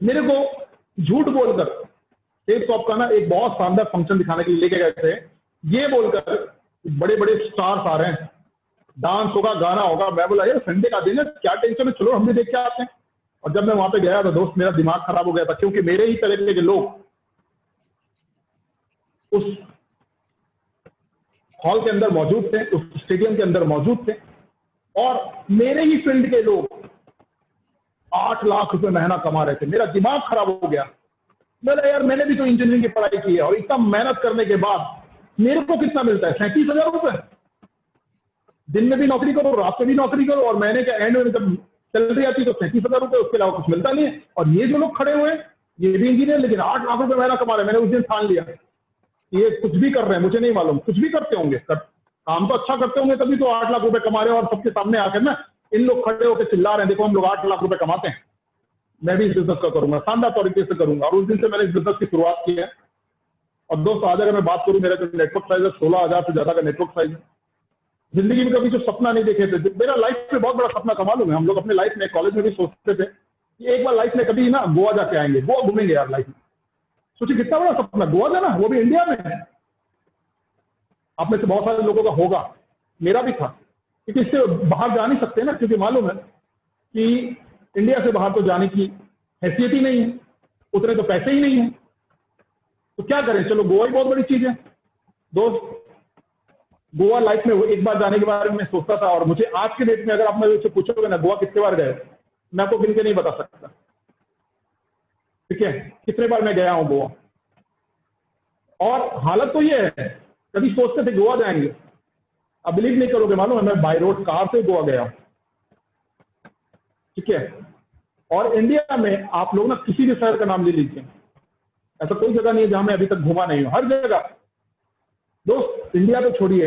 मेरे को झूठ बोलकर सेफ शॉप का ना एक बहुत शानदार फंक्शन दिखाने के लिए लेके गए थे, ये बोलकर बड़े बड़े स्टार्स आ रहे हैं, डांस होगा, गाना होगा। मैं बोला यार संडे का दिन है, क्या टेंशन है, चलो हम भी देख के आते हैं। और जब मैं वहां पे गया तो दोस्त मेरा दिमाग खराब हो गया था, क्योंकि मेरे ही तरीके के लोग उस हॉल के अंदर मौजूद थे, उस स्टेडियम के अंदर मौजूद थे, और मेरे ही फील्ड के लोग 8 लाख रुपए महीना कमा रहे थे। मेरा दिमाग खराब हो गया। बोला यार मैंने भी तो इंजीनियरिंग की पढ़ाई की है, और इतना मेहनत करने के बाद मेरे को कितना मिलता है, 37,000 रुपए। दिन में भी नौकरी करो, रात में भी नौकरी करो, और महीने के एंड में जब सैलरी आती तो 37,000 रुपए, उसके अलावा कुछ मिलता नहीं है। और ये जो लोग खड़े हुए हैं ये भी इंजीनियर, लेकिन 8 लाख रुपए महीना कमा रहे हैं। मैंने उस दिन ठान लिया ये कुछ भी कर रहे हैं, मुझे नहीं मालूम, कुछ भी करते होंगे, काम तो अच्छा करते होंगे तभी तो 8 लाख रुपए कमा रहे हैं। और सबके सामने आकर ना इन लोग खड़े होकर चिल्ला रहे हैं, देखो हम लोग 8 लाख रुपए कमाते हैं, मैं भी इस बिजनेस का करूंगा, शानदार तरीके से करूंगा। और उस दिन से मैंने इस बिजनेस की शुरुआत की है। और दोस्तों आज अगर मैं बात करूं, मेरा जो नेटवर्क साइज है 16,000 से ज्यादा का नेटवर्क साइज है। जिंदगी में कभी जो सपना नहीं देखे थे, मेरा लाइफ में बहुत बड़ा सपना कमा लूंगा। हम लोग अपने लाइफ में कॉलेज में भी सोचते थे कि एक बार लाइफ में कभी ना गोवा जाके आएंगे, गोवा घूमेंगे यार लाइफ में। सोचिए कितना बड़ा सपना, गोवा जाना, वो भी इंडिया में है। आप में से बहुत सारे लोगों का होगा, मेरा भी था, क्योंकि इससे बाहर जा नहीं सकते ना, क्योंकि मालूम है कि इंडिया से बाहर तो जाने की हैसियत ही नहीं है, उतने तो पैसे ही नहीं है, तो क्या करें। चलो गोवा ही बहुत बड़ी चीज है दोस्त। गोवा लाइफ में एक बार जाने के बारे में सोचता था, और मुझे आज के डेट में अगर आप मुझे पूछोगे ना गोवा कितने बार गए, मैं आपको गिन के नहीं बता सकता, ठीक है, कितने बार मैं गया हूं गोवा। और हालत तो ये है, कभी सोचते थे गोवा जाएंगे, अब बिलीव नहीं करोगे, मालूम है मैं बाय रोड कार से गोवा गया हूं, ठीक है। और इंडिया में आप लोग ना किसी भी शहर का नाम ले लीजिए, ऐसा कोई जगह नहीं है जहां मैं अभी तक घूमा नहीं हूं, हर जगह। दोस्त इंडिया तो छोड़िए,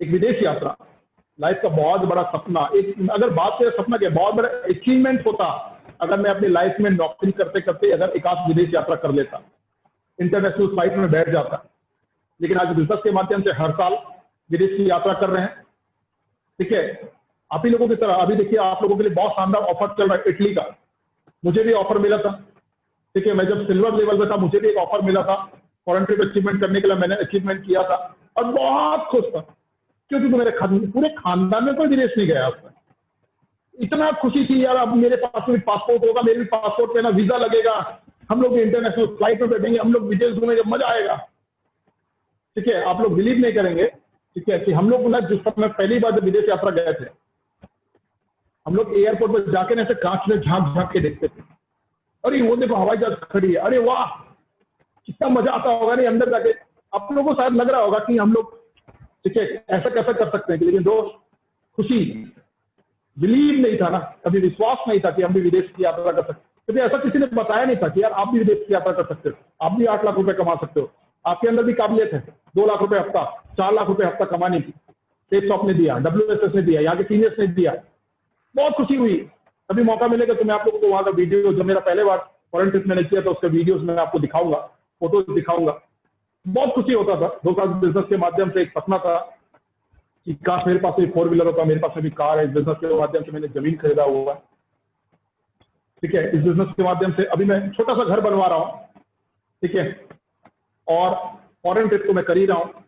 एक विदेश यात्रा लाइफ का बहुत बड़ा सपना, एक अगर बात करें सपना के बहुत बड़ा अचीवमेंट होता अगर मैं अपनी लाइफ में नौकरी करते करते अगर एक आध विदेश यात्रा कर लेता, इंटरनेशनल फ्लाइट में बैठ जाता। लेकिन आज बिजनेस के माध्यम से हर साल विदेश की यात्रा कर रहे हैं, ठीक है। आप ही लोगों की तरह अभी देखिए आप लोगों के लिए बहुत शानदार ऑफर चल रहा है इटली का, मुझे भी ऑफर मिला था, ठीक है। मैं जब सिल्वर लेवल पे था मुझे भी एक ऑफर मिला था फॉरेन ट्रिप अचीवमेंट करने के लिए, मैंने अचीवमेंट किया था और बहुत खुश था, क्योंकि तो मेरे पूरे खानदान में कोई विदेश नहीं गया उसमें। इतना खुशी थी यार, अब मेरे पास भी पासपोर्ट होगा, मेरे भी पासपोर्ट पे ना वीजा लगेगा, हम लोग भी इंटरनेशनल फ्लाइट में बैठेंगे, हम लोग विदेश घूमेंगे, मजा आएगा, ठीक है। आप लोग बिलीव नहीं करेंगे, ठीक है, कि हम लोग ना जिस समय पहली बार जब विदेश यात्रा गए थे, हम लोग एयरपोर्ट पर जाके ना ऐसे कांच में झांक झांक के देखते थे, अरे वो देखो हवाई जहाज खड़ी है, अरे वाह कितना मजा आता होगा नहीं अंदर जाके। आप लोगों को शायद लग रहा होगा कि हम लोग, ठीक है, ऐसा कैसा कर सकते हैं, लेकिन दोस्त खुशी, बिलीव नहीं था ना, कभी विश्वास नहीं था कि हम भी विदेश की यात्रा कर सकते, क्योंकि ऐसा किसी ने बताया नहीं था कि यार आप भी विदेश की यात्रा कर सकते हो, आप भी 8 लाख रुपए कमा सकते हो, आपके अंदर भी काबिलियत है 2 लाख रुपए हफ्ता, 4 लाख रुपए हफ्ता कमाने की। सेफ शॉप ने दिया, WSS ने दिया, यहाँ के सीनियर्स ने दिया, बहुत खुशी हुई। कभी मौका मिलेगा तो मैं आप लोगों को वहां का वीडियो, जो मेरा पहले बार फॉरेन ट्रिप मैंने किया था उसके वीडियोस में आपको दिखाऊंगा, फोटोज दिखाऊंगा। बहुत खुशी होता था। दोस्तों बिजनेस के माध्यम से एक सपना था कि काश मेरे पास एक 4 व्हीलर होता, मेरे पास भी कार है। इस बिजनेस के माध्यम से मैंने जमीन खरीदा हुआ है, ठीक है। इस बिजनेस के माध्यम से अभी मैं छोटा सा घर बनवा रहा हूँ, ठीक है, और फॉरेन ट्रिप तो मैं कर ही रहा हूँ।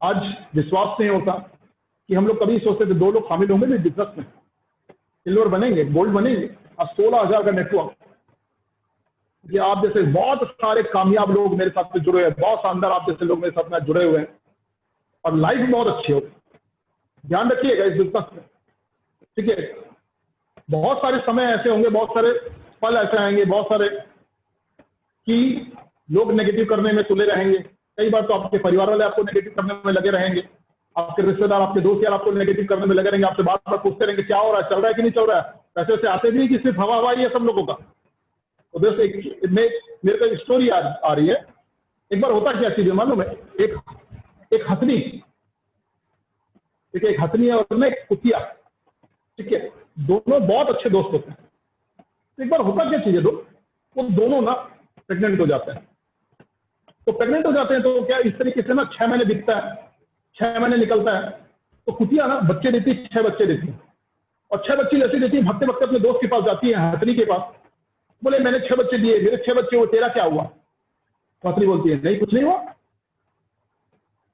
आज विश्वास नहीं होता कि हम लोग कभी सोचते थे 2 लोग शामिल होंगे बिजनेस में, सिल्वर बनेंगे, गोल्ड बनेंगे। अब 16,000 का नेटवर्क, ये आप जैसे बहुत सारे कामयाब लोग मेरे साथ में जुड़े हैं, बहुत शानदार आप जैसे लोग मेरे साथ में जुड़े हुए हैं, और लाइफ बहुत अच्छी हो। ध्यान रखिएगा इस बिजनेस में, ठीक है। बहुत सारे समय ऐसे होंगे, बहुत सारे पल ऐसे आएंगे, बहुत सारे कि लोग नेगेटिव करने में तुले रहेंगे, कई बार तो आपके परिवार वाले आपको नेगेटिव करने में लगे रहेंगे, आपके रिश्तेदार, आपके दोस्त यार आपको नेगेटिव करने में लगे रहेंगे, आपसे बार बार पूछते रहेंगे क्या हो रहा है, चल रहा है कि नहीं चल रहा है। पैसे वैसे आते भी कि सिर्फ हवा हवा ही है सब लोगों का। तो दोस्तों मेरे को एक स्टोरी आ रही है। एक बार होता क्या चीज है मालूम है, एक हथनी, ठीक है, एक हथनी है और एक कुतिया, ठीक है, दोनों बहुत अच्छे दोस्त होते हैं। एक बार होता क्या चीज है, वो दोनों ना प्रेग्नेंट हो जाते हैं। तो प्रेग्नेंट हो जाते हैं तो क्या इस तरीके से ना 6 महीने दिखता है, 6 महीने निकलता है, तो कुतिया ना बच्चे देती है, 6 बच्चे देती है, और 6 बच्चे जैसे देती है भागते भागते अपने दोस्त के पास जाती है, हथनी के पास, बोले मैंने 6 बच्चे दिए, मेरे 6 बच्चे हुए, तेरा क्या हुआ? हथनी बोलती है नहीं कुछ नहीं हुआ।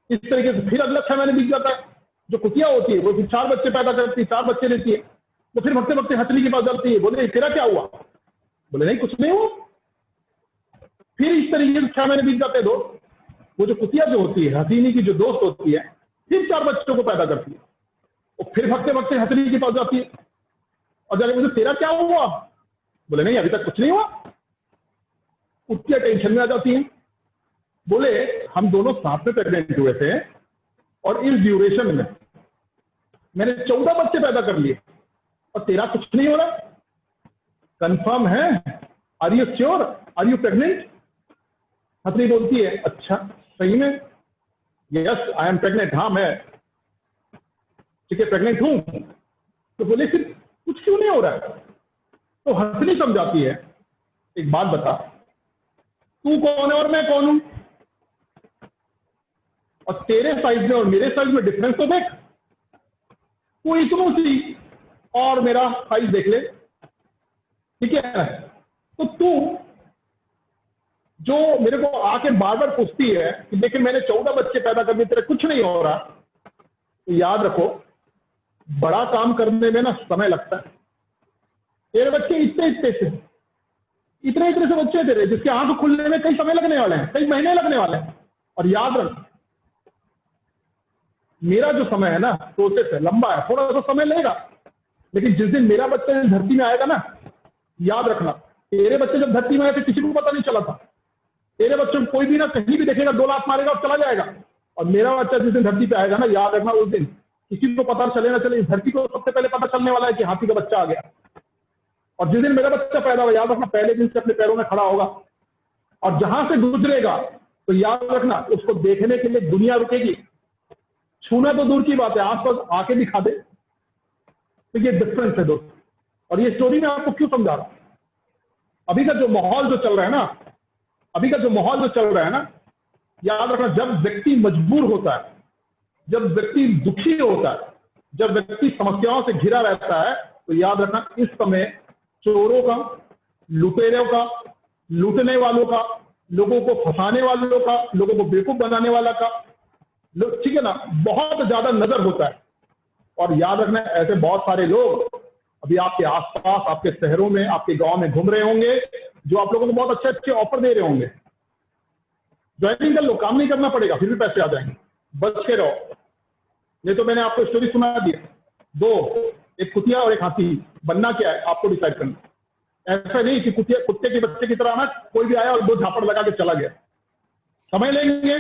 इस तरीके से फिर अगला 6 महीने बीत जाता है, जो कुतिया होती है वो फिर 4 बच्चे पैदा करती है, 4 बच्चे देती है, तो फिर भागते भागते हथनी के पास जाती है, बोले तेरा क्या हुआ? बोले नहीं कुछ नहीं हुआ। फिर इस तरीके से 6 महीने बीत जाते हैं दोस्त, वो जो कुतिया जो होती है, हथनी की जो दोस्त होती है, फिर 4 बच्चों को पैदा करती है, और फिर भागते भागते हथनी के पास जाती है और जाके मुझे तेरा क्या हुआ? बोले नहीं अभी तक कुछ नहीं हुआ। कुतिया टेंशन में आ जाती है, बोले हम दोनों साथ में प्रेग्नेंट हुए थे और इस ड्यूरेशन में मैंने 14 बच्चे पैदा कर लिए और तेरा कुछ नहीं हो रहा, कंफर्म है? Are you sure? Are you pregnant? हथनी बोलती है अच्छा सही में? यस आई एम प्रेग्नेंट, हाँ मैं ठीक है प्रेग्नेंट हूं। तो बोले फिर कुछ क्यों नहीं हो रहा है? तो हथनी समझाती है एक बात बता, तू कौन है और मैं कौन हूं, और तेरे साइज में और मेरे साइज में डिफरेंस तो देख, तू इतनों सी और मेरा साइज देख ले, ठीक है। तो तू जो मेरे को आके बार बार पूछती है कि देखिए मैंने 14 बच्चे पैदा कर दिए, तेरे कुछ नहीं हो रहा, तो याद रखो बड़ा काम करने में ना समय लगता है। तेरे बच्चे इतने से बच्चे तेरे, जिसके आंख खुलने में कई समय लगने वाले हैं, कई महीने लगने वाले हैं। और याद रख मेरा जो समय है ना प्रोसेस है, लंबा है, थोड़ा सा समय लेगा, लेकिन जिस दिन मेरा बच्चा धरती में आएगा ना, याद रखना तेरे बच्चे जब धरती में आए थे किसी को पता नहीं चला था। तेरे बच्चों को कोई भी ना कहीं भी देखेगा 2 लात मारेगा और चला जाएगा, और मेरा बच्चा जिस दिन धरती पे आएगा ना, याद रखना उस दिन किसी को पता चले ना चले, इस धरती को सबसे पहले पता चलने वाला है कि हाथी का बच्चा आ गया। और जिस दिन मेरा बच्चा पैदा हुआ, याद रखना पहले दिन से अपने पैरों में खड़ा होगा, और जहां से गुजरेगा तो याद रखना उसको देखने के लिए दुनिया रुकेगी, छूना तो दूर की बात है, आसपास आके दिखा दे। तो ये डिफरेंस है दोस्त। और ये स्टोरी मैं आपको क्यों समझा रहा हूं, अभी का जो माहौल जो चल रहा है ना, याद रखना जब व्यक्ति मजबूर होता है, जब व्यक्ति दुखी होता है, जब व्यक्ति समस्याओं से घिरा रहता है, तो याद रखना इस समय चोरों का, लुटेरों का, लूटने वालों का, लोगों को फंसाने वालों का, लोगों को बेवकूफ बनाने वाला का, ठीक है ना, बहुत ज्यादा नजर होता है। और याद रखना ऐसे बहुत सारे लोग अभी आपके आसपास, आपके शहरों में, आपके गांव में घूम रहे होंगे, जो आप लोगों को बहुत अच्छे अच्छे ऑफर दे रहे होंगे, ज्वाइनिंग कर लो, काम नहीं करना पड़ेगा, फिर भी पैसे आ जाएंगे, बच के रहो। नहीं तो मैंने आपको स्टोरी सुना दिया, 2, एक कुतिया और एक हाथी, बनना क्या है आपको डिसाइड करना। ऐसा नहीं कि कुत्ते के बच्चे की तरह ना कोई भी आया और 2 झापड़ लगा के चला गया। समय लेंगे,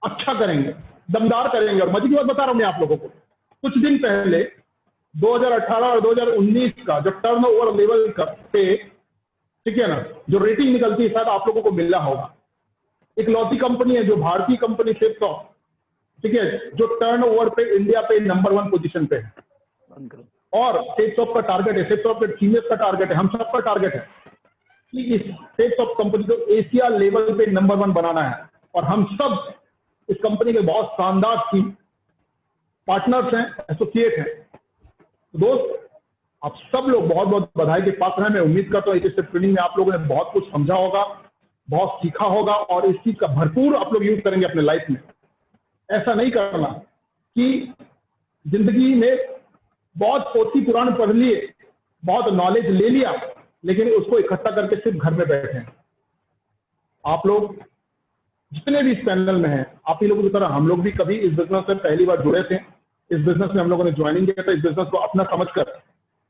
अच्छा करेंगे, दमदार करेंगे। और मजे की बात बता रहा हूं मैं आप लोगों को, कुछ दिन पहले 2018 और 2019 का जो टर्नओवर लेवल पे, ठीक है ना, जो रेटिंग निकलती है शायद आप लोगों को मिलना होगा। एक लौती कंपनी है जो भारतीय कंपनी सेपटॉप, ठीक है, जो टर्नओवर पे इंडिया पे नंबर 1 पोजीशन पे है। और सेपटॉप का टारगेट है, सेपटॉप के टीमएस का टारगेट है, हम सबका टारगेट है कि इस सेपटॉप कंपनी को एशिया लेवल पे नंबर 1 बनाना है। और हम सब इस कंपनी के बहुत शानदार टीम पार्टनर्स हैं, एसोसिएट हैं। दोस्त आप सब लोग बहुत बहुत बधाई के पात्र हैं। मैं उम्मीद करता हूं इस ट्रेनिंग में आप लोगों ने बहुत कुछ समझा होगा, बहुत सीखा होगा, और इस चीज का भरपूर आप लोग यूज करेंगे अपने लाइफ में। ऐसा नहीं करना कि जिंदगी में बहुत पोथी पुराण पढ़ लिए, बहुत नॉलेज ले लिया, लेकिन उसको इकट्ठा करके सिर्फ घर में बैठे हैं। आप लोग जितने भी इस पैनल में हैं, आप ही लोगों की तरह हम लोग भी कभी इस बिजनेस से पहली बार जुड़े थे। इस बिजनेस में हम लोगों ने ज्वाइनिंग किया था, इस बिजनेस को अपना समझकर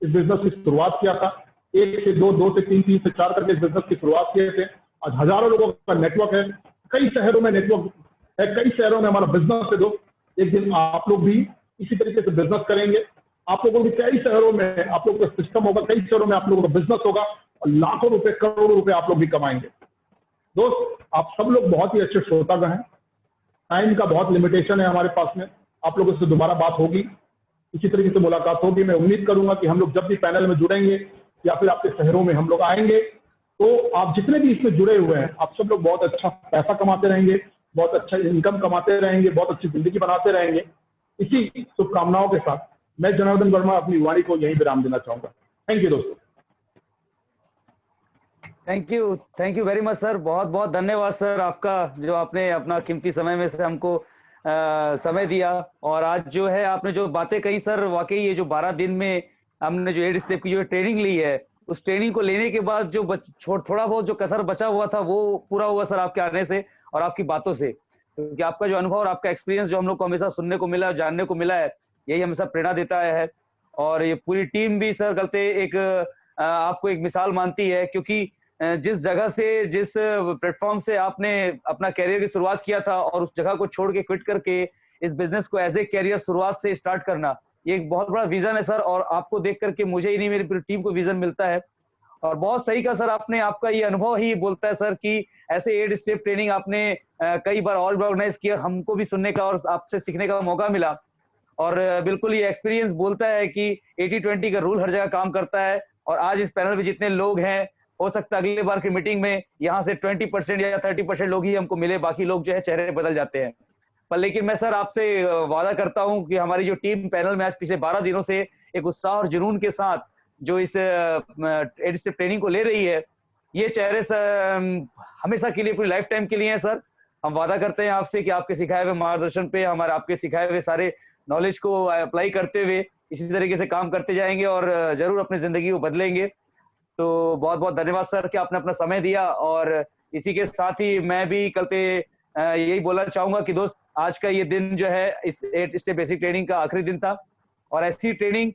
इस बिजनेस की शुरुआत किया था। 1 से 2, 2 से 3, 3 से 4 करके इस बिजनेस की शुरुआत किए थे। आज हजारों लोगों का नेटवर्क है, कई शहरों में नेटवर्क है, कई शहरों में हमारा बिजनेस है। दोस्त एक दिन आप लोग भी इसी तरीके से बिजनेस करेंगे, आप लोगों को भी कई शहरों में आप लोगों का सिस्टम होगा, कई शहरों में आप लोगों का बिजनेस होगा और लाखों रुपए करोड़ों रुपए आप लोग भी कमाएंगे। दोस्त आप सब लोग बहुत ही अच्छे श्रोतागण हैं, टाइम का बहुत लिमिटेशन है हमारे पास में, आप लोगों से दोबारा बात होगी, इसी तरीके से मुलाकात होगी। मैं उम्मीद करूंगा कि हम लोग जब भी पैनल में जुड़ेंगे या फिर आपके शहरों में हम लोग आएंगे तो आप जितने भी इसमें जुड़े हुए हैं आप सब लोग बहुत अच्छा पैसा कमाते रहेंगे, बहुत अच्छा इनकम कमाते रहेंगे, बहुत अच्छी जिंदगी बनाते रहेंगे। इसी शुभकामनाओं के साथ मैं जनार्दन वर्मा अपनी वाणी को यहीं विराम देना चाहूंगा। थैंक यू दोस्तों। Thank you very much sir, बहुत बहुत धन्यवाद सर आपका, जो आपने अपना कीमती समय में से हमको समय दिया। और आज जो है आपने जो बातें कही सर, वाकई ये जो 12 दिन में हमने जो 8 स्टेप की जो ट्रेनिंग ली है, उस ट्रेनिंग को लेने के बाद जो थोड़ा बहुत जो कसर बचा हुआ था वो पूरा हुआ सर आपके आने से और आपकी बातों से। क्योंकि आपका जो अनुभव और आपका एक्सपीरियंस जो हम लोग को हमेशा सुनने को मिला, जानने को मिला है, यही हमेशा प्रेरणा देता है। और ये पूरी टीम भी सर गलते एक आपको एक मिसाल मानती है, क्योंकि जिस जगह से, जिस प्लेटफॉर्म से आपने अपना कैरियर की शुरुआत किया था और उस जगह को छोड़ के क्विट करके इस बिजनेस को एज ए कैरियर शुरुआत से स्टार्ट करना, ये एक बहुत बड़ा विजन है सर। और आपको देख करके मुझे ही नहीं, मेरी पूरी टीम को विजन मिलता है। और बहुत सही कहा सर आपने, आपका ये अनुभव ही बोलता है सर कि ऐसे 8 स्टेप ट्रेनिंग आपने कई बार और ऑर्गेनाइज किया, हमको भी सुनने का और आपसे सीखने का मौका मिला। और बिल्कुल ये एक्सपीरियंस बोलता है कि 80-20 का रूल हर जगह काम करता है। और आज इस पैनल में जितने लोग हैं, हो सकता है अगली बार की मीटिंग में यहाँ से 20% या 30% लोग ही हमको मिले, बाकी लोग जो है चेहरे बदल जाते हैं। पर लेकिन मैं सर आपसे वादा करता हूं कि हमारी जो टीम पैनल में आज पिछले 12 दिनों से एक उत्साह और जुनून के साथ जो इस 8 स्टेप ट्रेनिंग को ले रही है, ये चेहरे सर हमेशा के लिए, पूरी लाइफ टाइम के लिए हैं सर। हम वादा करते हैं आपसे कि आपके सिखाए हुए मार्गदर्शन पे, हमारे आपके सिखाए हुए सारे नॉलेज को अप्लाई करते हुए इसी तरीके से काम करते जाएंगे और जरूर अपनी जिंदगी को बदलेंगे। तो बहुत बहुत धन्यवाद सर कि आपने अपना समय दिया। और इसी के साथ ही मैं भी कल पे यही बोलना चाहूंगा कि दोस्त, आज का ये दिन जो है इस 8 स्टेप बेसिक ट्रेनिंग का आखिरी दिन था। और ऐसी ट्रेनिंग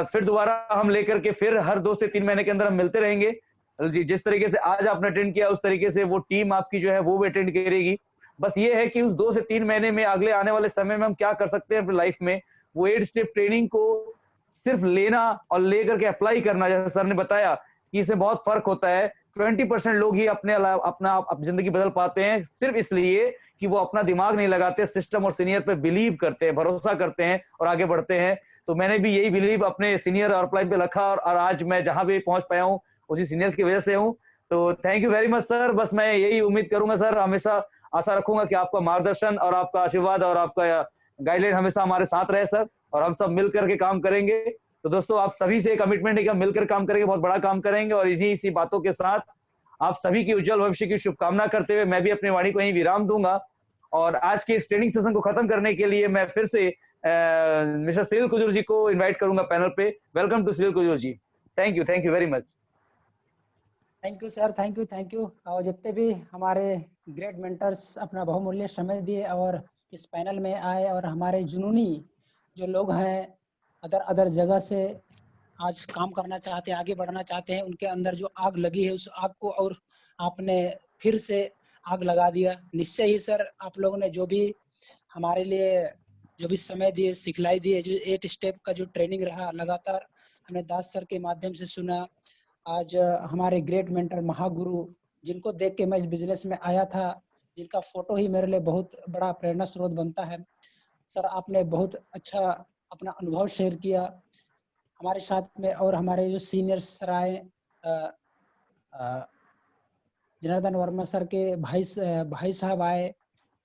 फिर दोबारा हम लेकर के फिर हर 2 से 3 महीने के अंदर हम मिलते रहेंगे। जिस तरीके से आज आपने अटेंड किया, उस तरीके से वो टीम आपकी जो है वो भी अटेंड करेगी। बस ये है कि उस 2 से 3 महीने में, अगले आने वाले समय में हम क्या कर सकते हैं अपनी लाइफ में, वो 8 स्टेप ट्रेनिंग को सिर्फ लेना और लेकर के अप्लाई करना। जैसे सर ने बताया कि इसमें बहुत फर्क होता है। 20% लोग ही अपना जिंदगी बदल पाते हैं, सिर्फ इसलिए कि वो अपना दिमाग नहीं लगाते, सिस्टम और सीनियर पे बिलीव करते हैं, भरोसा करते हैं और आगे बढ़ते हैं। तो मैंने भी यही बिलीव अपने सीनियर और अपलाइन पे रखा और आज मैं जहां भी पहुंच पाया हूं उसी सीनियर की वजह से हूं। तो thank you very much sir. बस मैं यही उम्मीद करूंगा सर, हमेशा आशा रखूंगा कि आपका मार्गदर्शन और आपका आशीर्वाद और आपका गाइडलाइन हमेशा हमारे साथ रहे सर, और हम सब मिल करके काम करेंगे। तो दोस्तों, आप सभी से कमिटमेंट है कि हम मिलकर काम करेंगे, बहुत बड़ा काम करेंगे। और इसी बातों के साथ आप सभी की उज्जवल भविष्य की शुभकामना करते हुए मैं भी अपनी वाणी को यहीं विराम दूंगा। और आज के इस ट्रेनिंग सेशन को खत्म करने के लिए मैं फिर से मिस्टर सुनील कुजूर जी को इनवाइट करूंगा पैनल पे। Welcome to Sunil Kujur ji. Thank you very much. Thank you sir, thank you. और जितने भी हमारे ग्रेट मेंटर्स अपना बहुमूल्य समय दिए और इस पैनल में आए, और हमारे जुनूनी जो लोग हैं अदर अदर जगह से आज काम करना चाहते हैं, आगे बढ़ना चाहते हैं, उनके अंदर जो आग लगी है उस आग को और आपने फिर से आग लगा दिया। निश्चय ही सर, आप लोगों ने जो भी हमारे लिए जो भी समय दिए, सिखलाई दिए, जो 8 स्टेप का जो ट्रेनिंग रहा लगातार हमने दास सर के माध्यम से सुना। आज हमारे ग्रेट मेंटर महागुरु, जिनको देख के मैं इस बिजनेस में आया था, जिनका फोटो ही मेरे लिए बहुत बड़ा प्रेरणा स्रोत बनता है। सर, आपने बहुत अच्छा अपना अनुभव शेयर किया हमारे साथ में। और हमारे जो सीनियर सर आए, जनार्दन वर्मा सर के भाई साहब आए,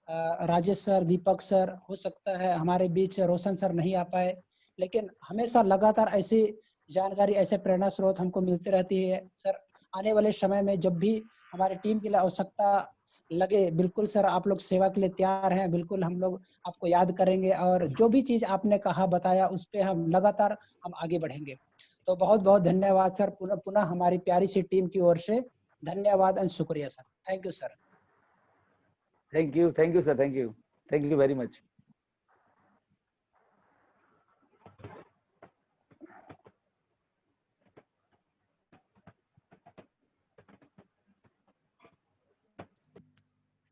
राजेश सर, दीपक सर, हो सकता है हमारे बीच रोशन सर नहीं आ पाए, लेकिन हमेशा लगातार ऐसी जानकारी, ऐसे प्रेरणा स्रोत हमको मिलते रहती है। सर, आने वाले समय में जब भी हमारी टीम के लिए आवश्यकता लगे, बिल्कुल सर आप लोग सेवा के लिए तैयार हैं। बिल्कुल हम लोग आपको याद करेंगे और जो भी चीज आपने कहा बताया उस पर हम लगातार आगे बढ़ेंगे। तो बहुत बहुत धन्यवाद सर, पुनः पुनः हमारी प्यारी सी टीम की ओर से धन्यवाद और शुक्रिया sir. Thank you sir. Thank you sir, thank you very much.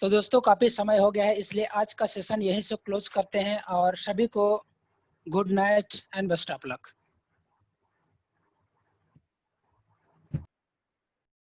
तो दोस्तों काफी समय हो गया है, इसलिए आज का सेशन यहीं से क्लोज करते हैं और सभी को good night and best of luck.